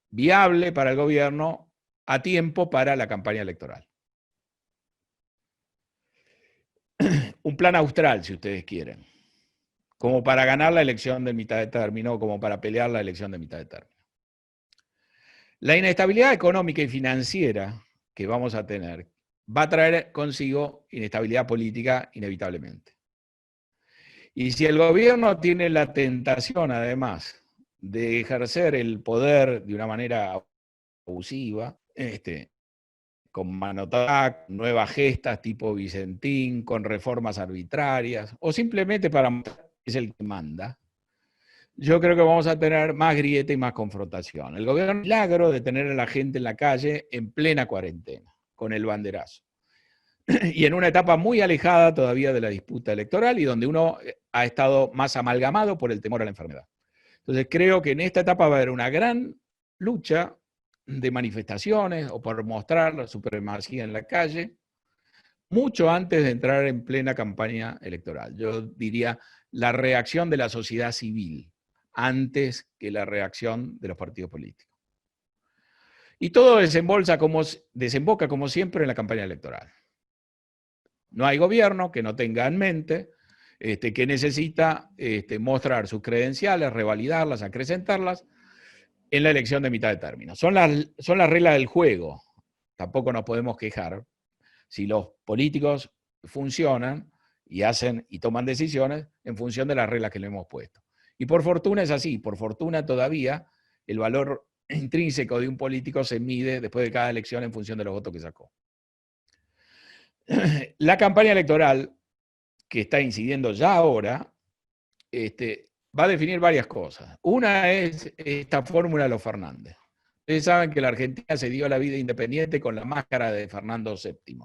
viable para el gobierno a tiempo para la campaña electoral. Un plan austral, si ustedes quieren, como para ganar la elección de mitad de término, como para pelear la elección de mitad de término. La inestabilidad económica y financiera que vamos a tener va a traer consigo inestabilidad política inevitablemente. Y si el gobierno tiene la tentación, además, de ejercer el poder de una manera abusiva, con manotac, nuevas gestas tipo Vicentín, con reformas arbitrarias, o simplemente para mostrar que es el que manda, yo creo que vamos a tener más grieta y más confrontación. El gobierno milagro de tener a la gente en la calle en plena cuarentena, con el banderazo. Y en una etapa muy alejada todavía de la disputa electoral y donde uno ha estado más amalgamado por el temor a la enfermedad. Entonces creo que en esta etapa va a haber una gran lucha de manifestaciones o por mostrar la supremacía en la calle, mucho antes de entrar en plena campaña electoral. Yo diría la reacción de la sociedad civil antes que la reacción de los partidos políticos. Y todo desemboca como siempre en la campaña electoral. No hay gobierno que no tenga en mente que necesita mostrar sus credenciales, revalidarlas, acrecentarlas en la elección de mitad de término. Son las reglas del juego. Tampoco nos podemos quejar si los políticos funcionan y hacen y toman decisiones en función de las reglas que le hemos puesto. Y por fortuna es así. Por fortuna todavía el valor intrínseco de un político se mide después de cada elección en función de los votos que sacó. La campaña electoral, que está incidiendo ya ahora, va a definir varias cosas. Una es esta fórmula de los Fernández. Ustedes saben que la Argentina se dio la vida independiente con la máscara de Fernando VII.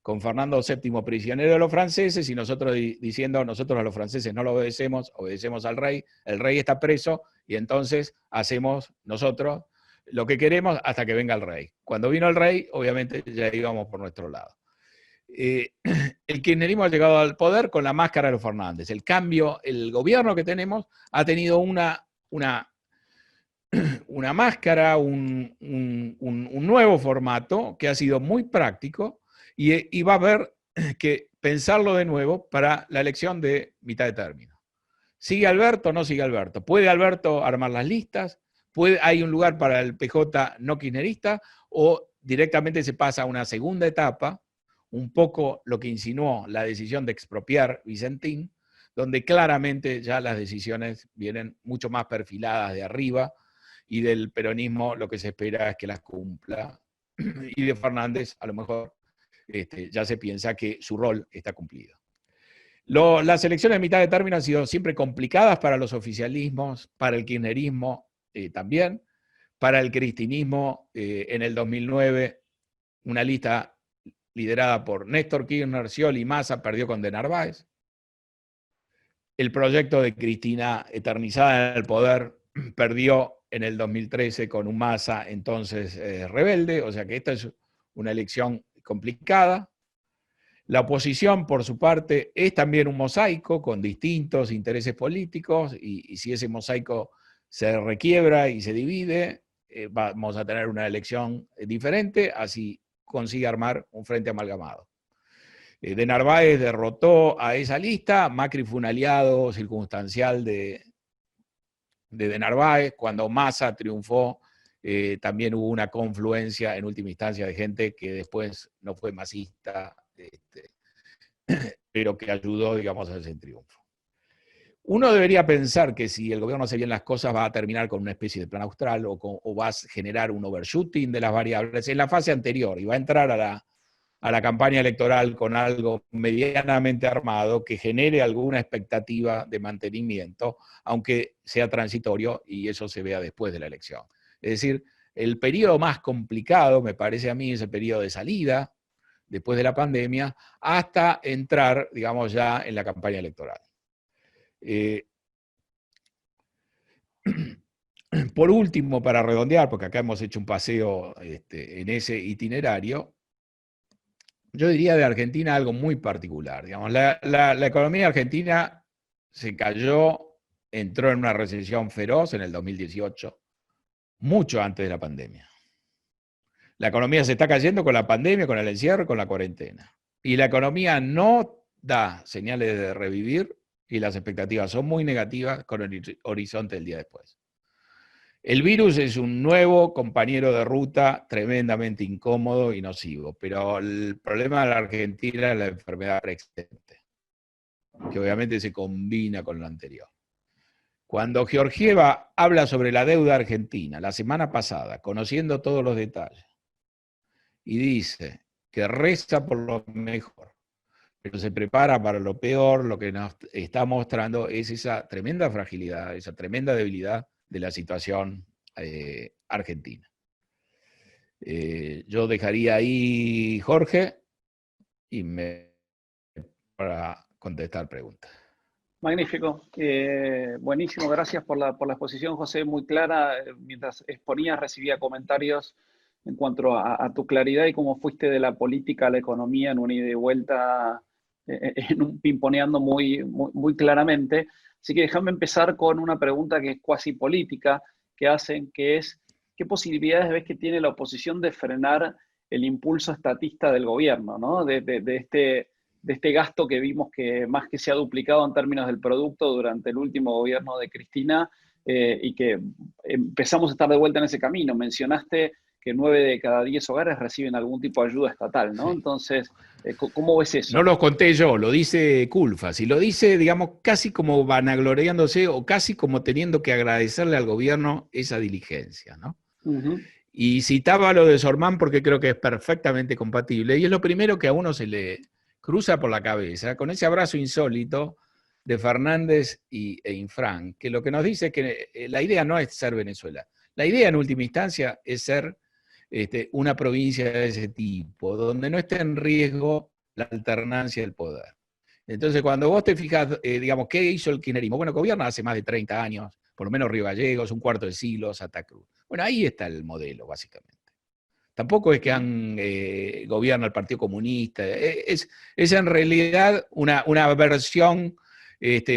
Con Fernando VII prisionero de los franceses y nosotros diciendo nosotros a los franceses no lo obedecemos, obedecemos al rey, el rey está preso y entonces hacemos nosotros lo que queremos hasta que venga el rey. Cuando vino el rey, obviamente ya íbamos por nuestro lado. El kirchnerismo ha llegado al poder con la máscara de los Fernández. El cambio, el gobierno que tenemos ha tenido una máscara, un nuevo formato que ha sido muy práctico y va a haber que pensarlo de nuevo para la elección de mitad de término. ¿Sigue Alberto o no sigue Alberto? ¿Puede Alberto armar las listas? ¿Hay un lugar para el PJ no kirchnerista? ¿O directamente se pasa a una segunda etapa? Un poco lo que insinuó la decisión de expropiar Vicentín, donde claramente ya las decisiones vienen mucho más perfiladas de arriba y del peronismo lo que se espera es que las cumpla. Y de Fernández a lo mejor ya se piensa que su rol está cumplido. Las elecciones de mitad de término han sido siempre complicadas para los oficialismos, para el kirchnerismo también, para el cristinismo en el 2009, una lista liderada por Néstor Kirchner, Scioli y Massa, perdió con De Narváez. El proyecto de Cristina eternizada en el poder perdió en el 2013 con un Massa entonces rebelde, o sea que esta es una elección complicada. La oposición, por su parte, es también un mosaico con distintos intereses políticos y si ese mosaico se requiebra y se divide, vamos a tener una elección diferente, así consigue armar un frente amalgamado. De Narváez derrotó a esa lista, Macri fue un aliado circunstancial de Narváez, cuando Massa triunfó, también hubo una confluencia en última instancia de gente que después no fue masista, pero que ayudó, digamos, a ese triunfo. Uno debería pensar que si el gobierno hace bien las cosas va a terminar con una especie de plan austral o va a generar un overshooting de las variables en la fase anterior y va a entrar a la campaña electoral con algo medianamente armado que genere alguna expectativa de mantenimiento, aunque sea transitorio y eso se vea después de la elección. Es decir, el periodo más complicado, me parece a mí, es el periodo de salida, después de la pandemia, hasta entrar, digamos, ya en la campaña electoral. Por último, para redondear, porque acá hemos hecho un paseo en ese itinerario, yo diría de Argentina algo muy particular. Digamos, la economía argentina se cayó, entró en una recesión feroz en el 2018, mucho antes de la pandemia. La economía se está cayendo con la pandemia, con el encierro, con la cuarentena. Y la economía no da señales de revivir y las expectativas son muy negativas con el horizonte del día después. El virus es un nuevo compañero de ruta tremendamente incómodo y nocivo, pero el problema de la Argentina es la enfermedad preexistente, que obviamente se combina con lo anterior. Cuando Georgieva habla sobre la deuda argentina la semana pasada, conociendo todos los detalles, y dice que reza por lo mejor, pero se prepara para lo peor, lo que nos está mostrando es esa tremenda fragilidad, esa tremenda debilidad de la situación argentina. Yo dejaría ahí, Jorge, y para contestar preguntas. Magnífico, buenísimo, gracias por la exposición, José, muy clara. Mientras exponías recibía comentarios en cuanto a tu claridad y cómo fuiste de la política a la economía en un ida y vuelta, en un pimponeando muy claramente. Así que déjame empezar con una pregunta que es cuasi política, que hacen, que es, ¿qué posibilidades ves que tiene la oposición de frenar el impulso estatista del gobierno, ¿no? De este gasto que vimos que más que se ha duplicado en términos del producto durante el último gobierno de Cristina, y que empezamos a estar de vuelta en ese camino. Mencionaste que 9 de cada 10 hogares reciben algún tipo de ayuda estatal, ¿no? Sí. Entonces, ¿cómo ves eso? No los conté yo, lo dice Culfas, y lo dice, digamos, casi como vanagloriándose o casi como teniendo que agradecerle al gobierno esa diligencia, ¿no? Y citaba lo de Sormán porque creo que es perfectamente compatible, y es lo primero que a uno se le cruza por la cabeza, con ese abrazo insólito de Fernández e Infran, que lo que nos dice es que la idea no es ser Venezuela, la idea en última instancia es ser una provincia de ese tipo, donde no esté en riesgo la alternancia del poder. Entonces, cuando vos te fijas, digamos, ¿qué hizo el kirchnerismo? Bueno, gobierna hace más de 30 años, por lo menos Río Gallegos, un cuarto de siglo, Santa Cruz. Bueno, ahí está el modelo, básicamente. Tampoco es que gobierna el Partido Comunista, es en realidad una versión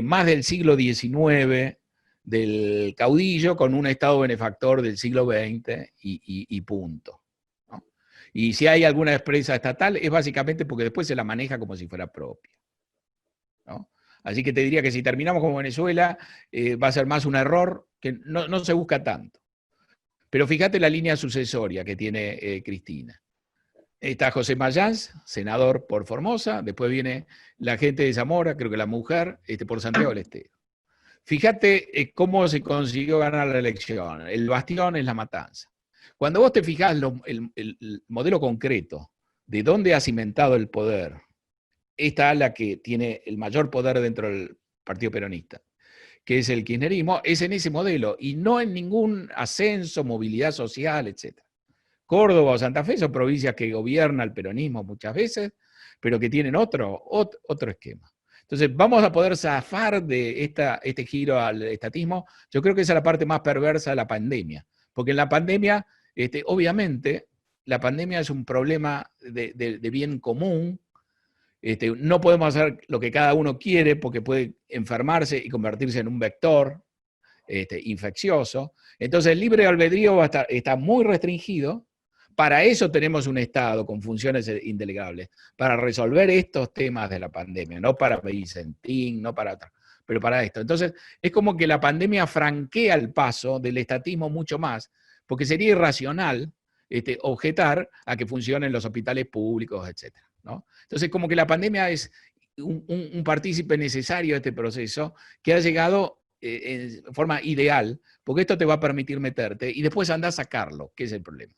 más del siglo XIX del caudillo con un Estado benefactor del siglo XX y punto, ¿no? Y si hay alguna empresa estatal es básicamente porque después se la maneja como si fuera propia, ¿no? Así que te diría que si terminamos como Venezuela, va a ser más un error que no se busca tanto. Pero fíjate la línea sucesoria que tiene Cristina. Está José Mayans, senador por Formosa, después viene la gente de Zamora, creo que la mujer, por Santiago del Estero. Fíjate cómo se consiguió ganar la elección. El bastión es La Matanza. Cuando vos te fijás el modelo concreto de dónde ha cimentado el poder, esta ala que tiene el mayor poder dentro del Partido Peronista, que es el kirchnerismo, es en ese modelo y no en ningún ascenso, movilidad social, etc. Córdoba o Santa Fe son provincias que gobierna el peronismo muchas veces, pero que tienen otro esquema. Entonces, ¿vamos a poder zafar de este giro al estatismo? Yo creo que esa es la parte más perversa de la pandemia, porque en la pandemia, obviamente, la pandemia es un problema de bien común. No podemos hacer lo que cada uno quiere porque puede enfermarse y convertirse en un vector infeccioso. Entonces el libre albedrío está muy restringido. Para eso tenemos un Estado con funciones indelegables, para resolver estos temas de la pandemia, no para Vicentín, no para otra, pero para esto. Entonces es como que la pandemia franquea el paso del estatismo mucho más, porque sería irracional objetar a que funcionen los hospitales públicos, etc., ¿no? Entonces, como que la pandemia es un partícipe necesario de este proceso que ha llegado en forma ideal, porque esto te va a permitir meterte y después andar a sacarlo, que es el problema.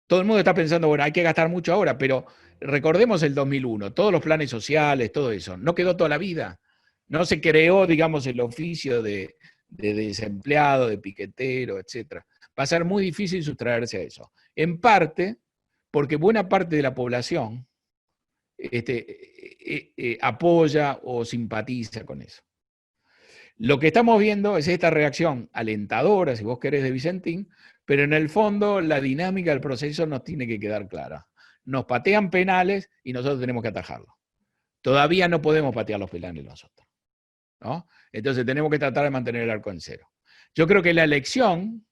Todo el mundo está pensando, bueno, hay que gastar mucho ahora, pero recordemos el 2001, todos los planes sociales, todo eso, no quedó toda la vida. No se creó, digamos, el oficio de desempleado, de piquetero, etc. Va a ser muy difícil sustraerse a eso. En parte, porque buena parte de la población apoya o simpatiza con eso. Lo que estamos viendo es esta reacción alentadora, si vos querés, de Vicentín, pero en el fondo la dinámica del proceso nos tiene que quedar clara. Nos patean penales y nosotros tenemos que atajarlo. Todavía no podemos patear los penales nosotros, ¿no? Entonces tenemos que tratar de mantener el arco en cero. Yo creo que la elección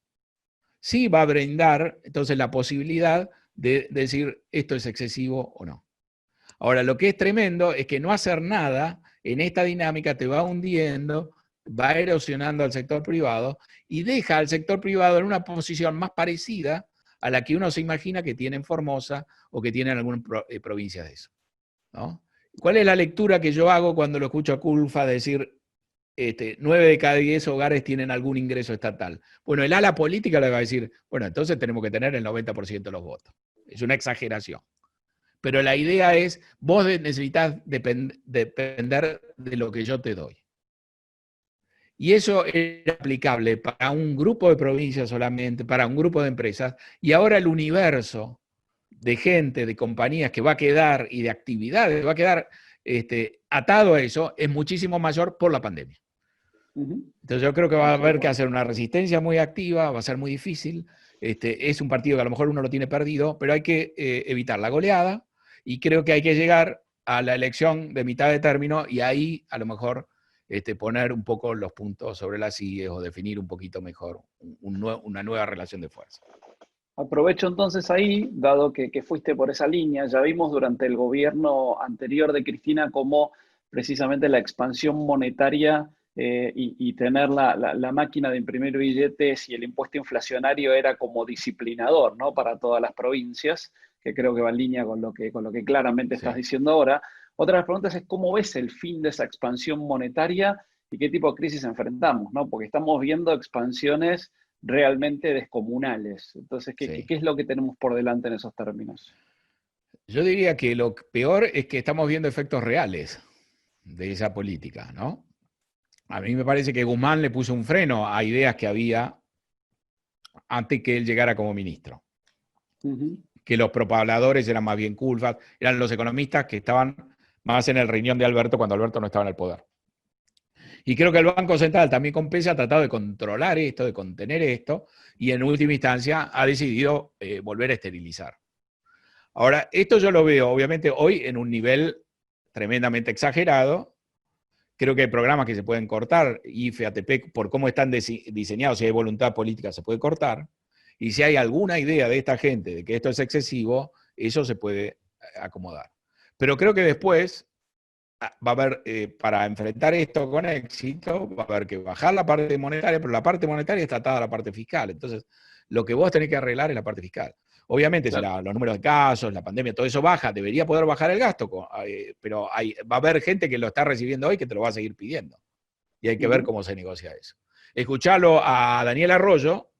sí va a brindar entonces la posibilidad de decir esto es excesivo o no. Ahora, lo que es tremendo es que no hacer nada en esta dinámica te va hundiendo, va erosionando al sector privado y deja al sector privado en una posición más parecida a la que uno se imagina que tiene en Formosa o que tiene en algunas provincias de eso, ¿no? ¿Cuál es la lectura que yo hago cuando lo escucho a Culfa decir 9 de cada 10 hogares tienen algún ingreso estatal? Bueno, el ala política le va a decir, bueno, entonces tenemos que tener el 90% de los votos. Es una exageración. Pero la idea es, vos necesitas depender de lo que yo te doy. Y eso era aplicable para un grupo de provincias solamente, para un grupo de empresas, y ahora el universo de gente, de compañías que va a quedar y de actividades va a quedar atado a eso es muchísimo mayor por la pandemia. Entonces yo creo que va a haber que hacer una resistencia muy activa, va a ser muy difícil. Es un partido que a lo mejor uno lo tiene perdido, pero hay que evitar la goleada y creo que hay que llegar a la elección de mitad de término y ahí a lo mejor poner un poco los puntos sobre las IES o definir un poquito mejor una nueva relación de fuerza. Aprovecho entonces ahí, dado que fuiste por esa línea, ya vimos durante el gobierno anterior de Cristina cómo precisamente la expansión monetaria y tener la máquina de imprimir billetes y el impuesto inflacionario era como disciplinador, ¿no? Para todas las provincias, que creo que va en línea con lo que claramente estás diciendo ahora. Otra de las preguntas es cómo ves el fin de esa expansión monetaria y qué tipo de crisis enfrentamos, ¿no? Porque estamos viendo expansiones realmente descomunales. Entonces, ¿qué es lo que tenemos por delante en esos términos? Yo diría que lo peor es que estamos viendo efectos reales de esa política, ¿no? A mí me parece que Guzmán le puso un freno a ideas que había antes que él llegara como ministro. Que los propagandadores eran más bien Culfas, eran los economistas que estaban más en el riñón de Alberto cuando Alberto no estaba en el poder. Y creo que el Banco Central también con PESE ha tratado de controlar esto, de contener esto, y en última instancia ha decidido volver a esterilizar. Ahora, esto yo lo veo, obviamente, hoy en un nivel tremendamente exagerado. Creo que hay programas que se pueden cortar, IFE, ATP, por cómo están diseñados, si hay voluntad política se puede cortar, y si hay alguna idea de esta gente de que esto es excesivo, eso se puede acomodar. Pero creo que después va a haber, para enfrentar esto con éxito, va a haber que bajar la parte monetaria, pero la parte monetaria está atada a la parte fiscal. Entonces, lo que vos tenés que arreglar es la parte fiscal. Obviamente, claro, si los números de casos, la pandemia, todo eso baja, debería poder bajar el gasto, pero va a haber gente que lo está recibiendo hoy que te lo va a seguir pidiendo. Y hay que ver cómo se negocia eso. Escuchalo a Daniel Arroyo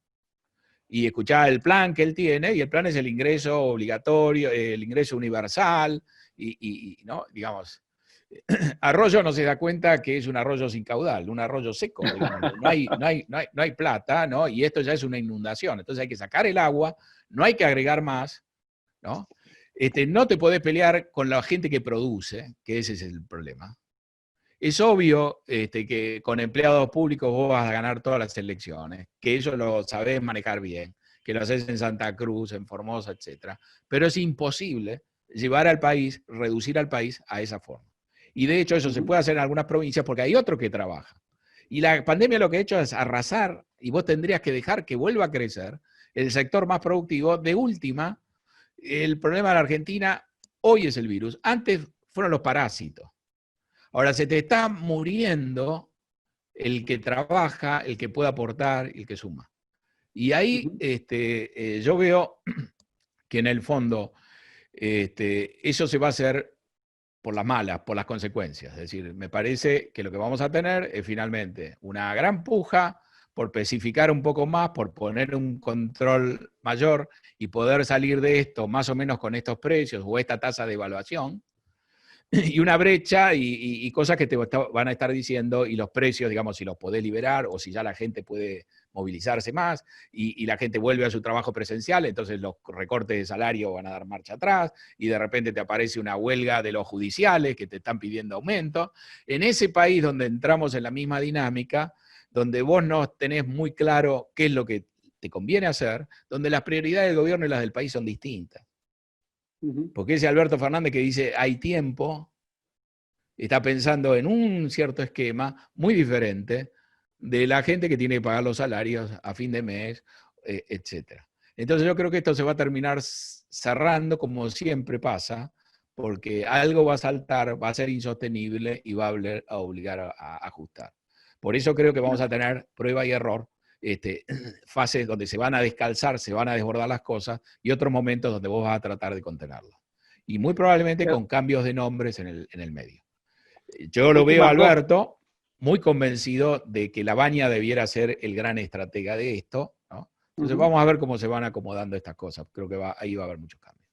y escuchar el plan que él tiene, y el plan es el ingreso obligatorio, el ingreso universal, y ¿no? Digamos, Arroyo no se da cuenta que es un arroyo sin caudal, un arroyo seco, digamos. No hay plata, ¿no? Y esto ya es una inundación. Entonces hay que sacar el agua, no hay que agregar más, ¿no? No te podés pelear con la gente que produce, que ese es el problema. Es obvio que con empleados públicos vos vas a ganar todas las elecciones, que eso lo sabés manejar bien, que lo haces en Santa Cruz, en Formosa, etc. Pero es imposible llevar al país, reducir al país a esa forma. Y de hecho eso se puede hacer en algunas provincias porque hay otro que trabaja. Y la pandemia lo que ha hecho es arrasar, y vos tendrías que dejar que vuelva a crecer el sector más productivo. De última, el problema de la Argentina hoy es el virus. Antes fueron los parásitos. Ahora se te está muriendo el que trabaja, el que puede aportar, el que suma. Y ahí yo veo que en el fondo eso se va a hacer por las malas, por las consecuencias. Es decir, me parece que lo que vamos a tener es finalmente una gran puja por especificar un poco más, por poner un control mayor y poder salir de esto más o menos con estos precios o esta tasa de evaluación. y una brecha y cosas que te van a estar diciendo, y los precios, digamos, si los podés liberar o si ya la gente puede movilizarse más y la gente vuelve a su trabajo presencial, entonces los recortes de salario van a dar marcha atrás y de repente te aparece una huelga de los judiciales que te están pidiendo aumento. En ese país donde entramos en la misma dinámica, donde vos no tenés muy claro qué es lo que te conviene hacer, donde las prioridades del gobierno y las del país son distintas. Porque ese Alberto Fernández que dice hay tiempo, está pensando en un cierto esquema muy diferente de la gente que tiene que pagar los salarios a fin de mes, etc. Entonces yo creo que esto se va a terminar cerrando como siempre pasa, porque algo va a saltar, va a ser insostenible y va a obligar a ajustar. Por eso creo que vamos a tener prueba y error, fases donde se van a descalzar, se van a desbordar las cosas, y otros momentos donde vos vas a tratar de contenerlo. Y muy probablemente con cambios de nombres en el medio. Yo lo veo a Alberto muy convencido de que Labaña debiera ser el gran estratega de esto, ¿no? Entonces vamos a ver cómo se van acomodando estas cosas. Creo que ahí va a haber muchos cambios.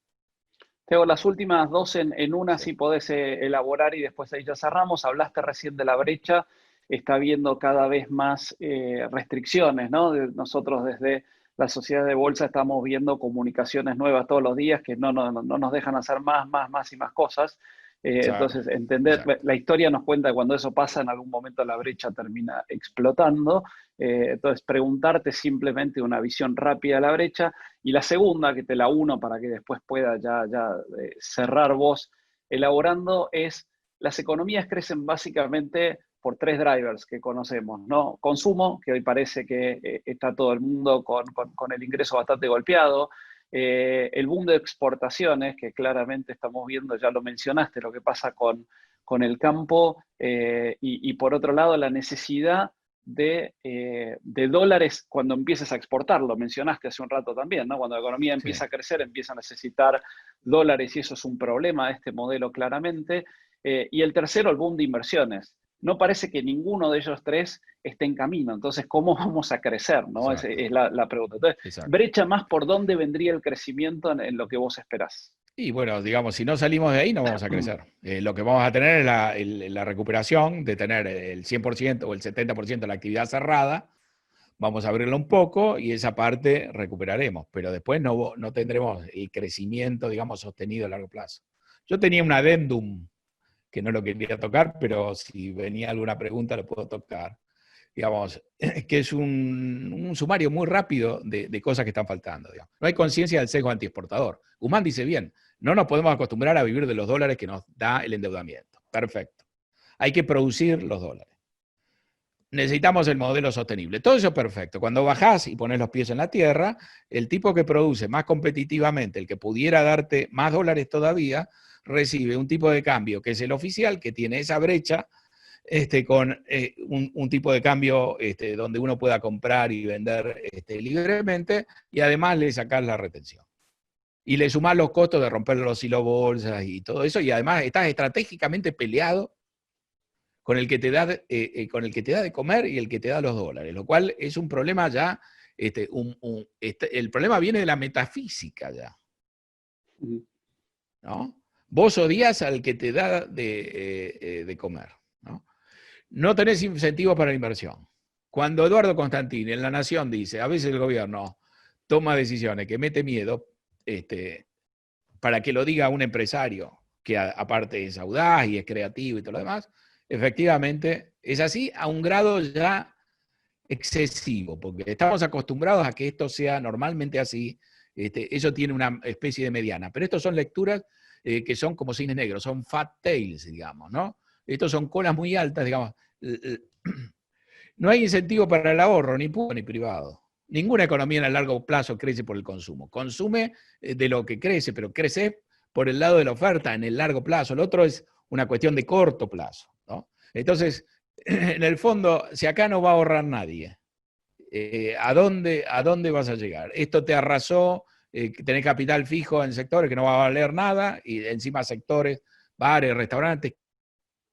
Teo, las últimas dos en una, si podés elaborar y después ahí ya cerramos. Hablaste recién de la brecha, está habiendo cada vez más restricciones, ¿no? Nosotros desde la sociedad de bolsa estamos viendo comunicaciones nuevas todos los días que no nos dejan hacer más y más cosas. Entonces, entender, la historia nos cuenta que cuando eso pasa, en algún momento la brecha termina explotando. Entonces, preguntarte simplemente una visión rápida de la brecha. Y la segunda, que te la uno para que después pueda ya cerrar vos elaborando, es las economías crecen básicamente por tres drivers que conocemos, ¿no? Consumo, que hoy parece que está todo el mundo con el ingreso bastante golpeado. El boom de exportaciones, que claramente estamos viendo, ya lo mencionaste, lo que pasa con el campo, y por otro lado la necesidad de dólares cuando empieces a exportar, lo mencionaste hace un rato también, ¿no? Cuando la economía empieza a crecer, empieza a necesitar dólares y eso es un problema de este modelo claramente. Y el tercero, el boom de inversiones. No parece que ninguno de ellos tres esté en camino. Entonces, ¿cómo vamos a crecer? ¿No? Es la pregunta. Entonces, brecha más por dónde vendría el crecimiento en lo que vos esperás. Y bueno, digamos, si no salimos de ahí no vamos a crecer. Lo que vamos a tener es la recuperación de tener el 100% o el 70% de la actividad cerrada. Vamos a abrirlo un poco y esa parte recuperaremos, pero después no tendremos el crecimiento, digamos, sostenido a largo plazo. Yo tenía un adendum que no lo quería tocar, pero si venía alguna pregunta lo puedo tocar. Digamos, que es un sumario muy rápido de cosas que están faltando. Digamos. No hay conciencia del sesgo antiexportador. Guzmán dice bien, no nos podemos acostumbrar a vivir de los dólares que nos da el endeudamiento. Perfecto. Hay que producir los dólares. Necesitamos el modelo sostenible. Todo eso es perfecto. Cuando bajás y pones los pies en la tierra, el tipo que produce más competitivamente, el que pudiera darte más dólares todavía, recibe un tipo de cambio que es el oficial, que tiene esa brecha, con un tipo de cambio donde uno pueda comprar y vender libremente, y además le sacás la retención. Y le sumás los costos de romper los silobolsas y todo eso, y además estás estratégicamente peleado con el que te da de comer y el que te da los dólares, lo cual es un problema ya, el problema viene de la metafísica ya, ¿no? Vos odias al que te da de comer, ¿no? No tenés incentivos para la inversión. Cuando Eduardo Constantini en La Nación dice, a veces el gobierno toma decisiones que mete miedo, para que lo diga un empresario que aparte es audaz y es creativo y todo lo demás, efectivamente es así a un grado ya excesivo, porque estamos acostumbrados a que esto sea normalmente así, eso tiene una especie de mediana, pero estos son lecturas que son como cisnes negros, son fat tails, digamos, ¿no? Estos son colas muy altas, digamos. No hay incentivo para el ahorro, ni público ni privado. Ninguna economía en el largo plazo crece por el consumo. Consume de lo que crece, pero crece por el lado de la oferta en el largo plazo. El otro es una cuestión de corto plazo, ¿no? Entonces, en el fondo, si acá no va a ahorrar nadie, ¿a dónde vas a llegar? Esto te arrasó, tenés capital fijo en sectores que no va a valer nada, y encima sectores, bares, restaurantes,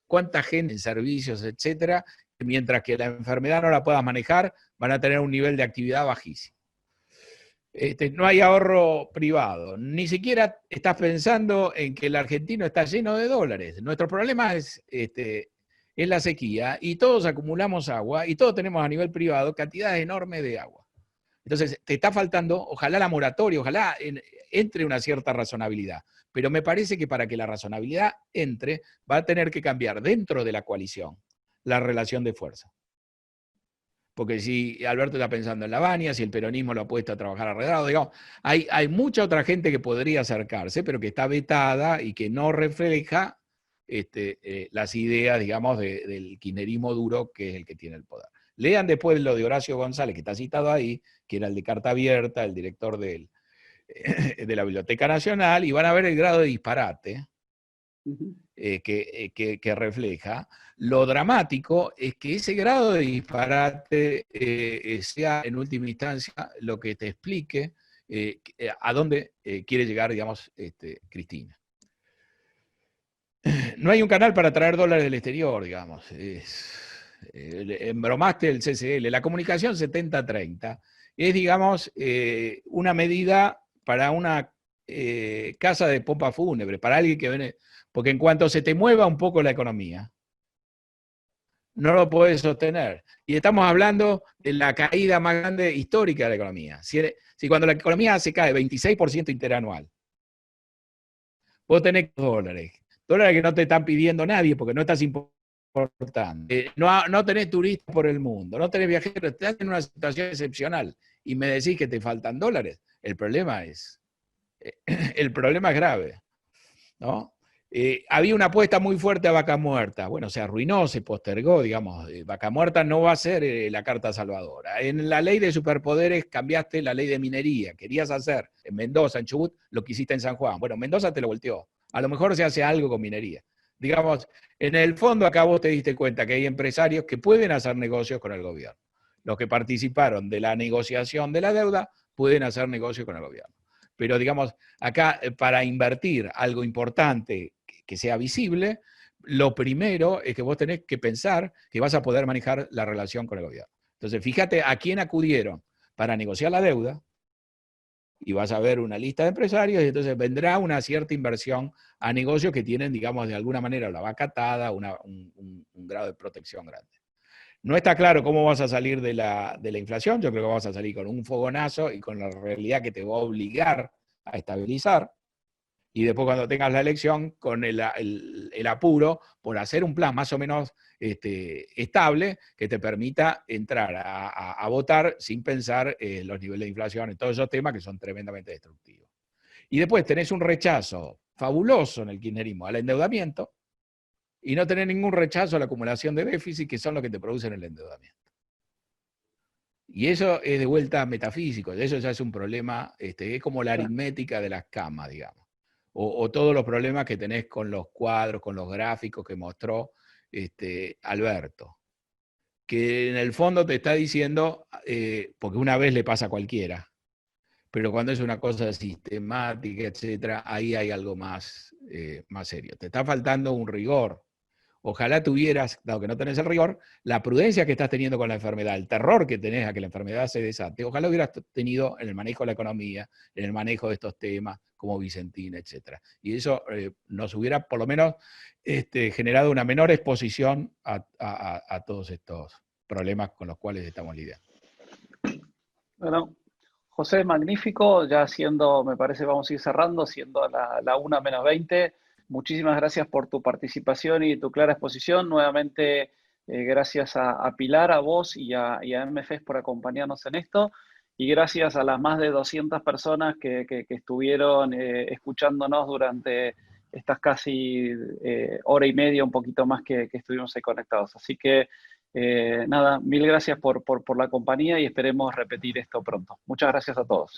cuánta gente en servicios, etcétera, mientras que la enfermedad no la puedas manejar, van a tener un nivel de actividad bajísimo. No hay ahorro privado. Ni siquiera estás pensando en que el argentino está lleno de dólares. Nuestro problema es la sequía y todos acumulamos agua y todos tenemos a nivel privado cantidades enormes de agua. Entonces, te está faltando, ojalá la moratoria, ojalá entre una cierta razonabilidad. Pero me parece que para que la razonabilidad entre, va a tener que cambiar dentro de la coalición la relación de fuerza. Porque si Alberto está pensando en la Baña, si el peronismo lo ha puesto a trabajar alrededor, digamos, hay mucha otra gente que podría acercarse, pero que está vetada y que no refleja las ideas, digamos, del kirchnerismo duro, que es el que tiene el poder. Lean después lo de Horacio González, que está citado ahí, que era el de Carta Abierta, el director de la Biblioteca Nacional, y van a ver el grado de disparate que refleja. Lo dramático es que ese grado de disparate sea en última instancia lo que te explique a dónde quiere llegar, digamos, Cristina. No hay un canal para traer dólares del exterior, digamos. Embromaste el CCL. La comunicación 70-30 es, digamos, una medida para una casa de pompa fúnebre, para alguien que viene. Porque en cuanto se te mueva un poco la economía, no lo podés sostener. Y estamos hablando de la caída más grande histórica de la economía. Si cuando la economía se cae 26% interanual, vos tenés dólares que no te están pidiendo nadie porque no estás importando. No tenés turistas por el mundo, no tenés viajeros, estás en una situación excepcional y me decís que te faltan dólares. El problema es grave, ¿no? Había una apuesta muy fuerte a Vaca Muerta. Bueno, se arruinó, se postergó, digamos. Vaca Muerta no va a ser la carta salvadora. En la ley de superpoderes cambiaste la ley de minería. Querías hacer en Mendoza, en Chubut, lo que hiciste en San Juan. Bueno, Mendoza te lo volteó. A lo mejor se hace algo con minería. Digamos, en el fondo acá vos te diste cuenta que hay empresarios que pueden hacer negocios con el gobierno. Los que participaron de la negociación de la deuda pueden hacer negocios con el gobierno. Pero digamos, acá para invertir algo importante que sea visible, lo primero es que vos tenés que pensar que vas a poder manejar la relación con el gobierno. Entonces, fíjate a quién acudieron para negociar la deuda y vas a ver una lista de empresarios y entonces vendrá una cierta inversión a negocios que tienen, digamos, de alguna manera la vaca atada, un grado de protección grande. No está claro cómo vas a salir de la inflación, yo creo que vas a salir con un fogonazo y con la realidad que te va a obligar a estabilizar, y después cuando tengas la elección, con el apuro por hacer un plan más o menos estable que te permita entrar a votar sin pensar en los niveles de inflación, en todos esos temas que son tremendamente destructivos. Y después tenés un rechazo fabuloso en el kirchnerismo al endeudamiento, y no tener ningún rechazo a la acumulación de déficit, que son los que te producen el endeudamiento. Y eso es de vuelta metafísico, eso ya es un problema, es como la aritmética de las camas, digamos. O todos los problemas que tenés con los cuadros, con los gráficos que mostró Alberto. Que en el fondo te está diciendo, porque una vez le pasa a cualquiera, pero cuando es una cosa sistemática, etcétera, ahí hay algo más serio. Te está faltando un rigor. Ojalá tuvieras, dado que no tenés el rigor, la prudencia que estás teniendo con la enfermedad, el terror que tenés a que la enfermedad se desate. Ojalá hubieras tenido en el manejo de la economía, en el manejo de estos temas, como Vicentín, etc. Y eso nos hubiera, por lo menos, generado una menor exposición a todos estos problemas con los cuales estamos lidiando. Bueno, José, magnífico. Ya siendo, me parece, vamos a ir cerrando, siendo la 1:20. Muchísimas gracias por tu participación y tu clara exposición. Nuevamente, gracias a Pilar, a vos y a MFES por acompañarnos en esto. Y gracias a las más de 200 personas que estuvieron escuchándonos durante estas casi hora y media, un poquito más que estuvimos ahí conectados. Así que, nada, mil gracias por la compañía y esperemos repetir esto pronto. Muchas gracias a todos.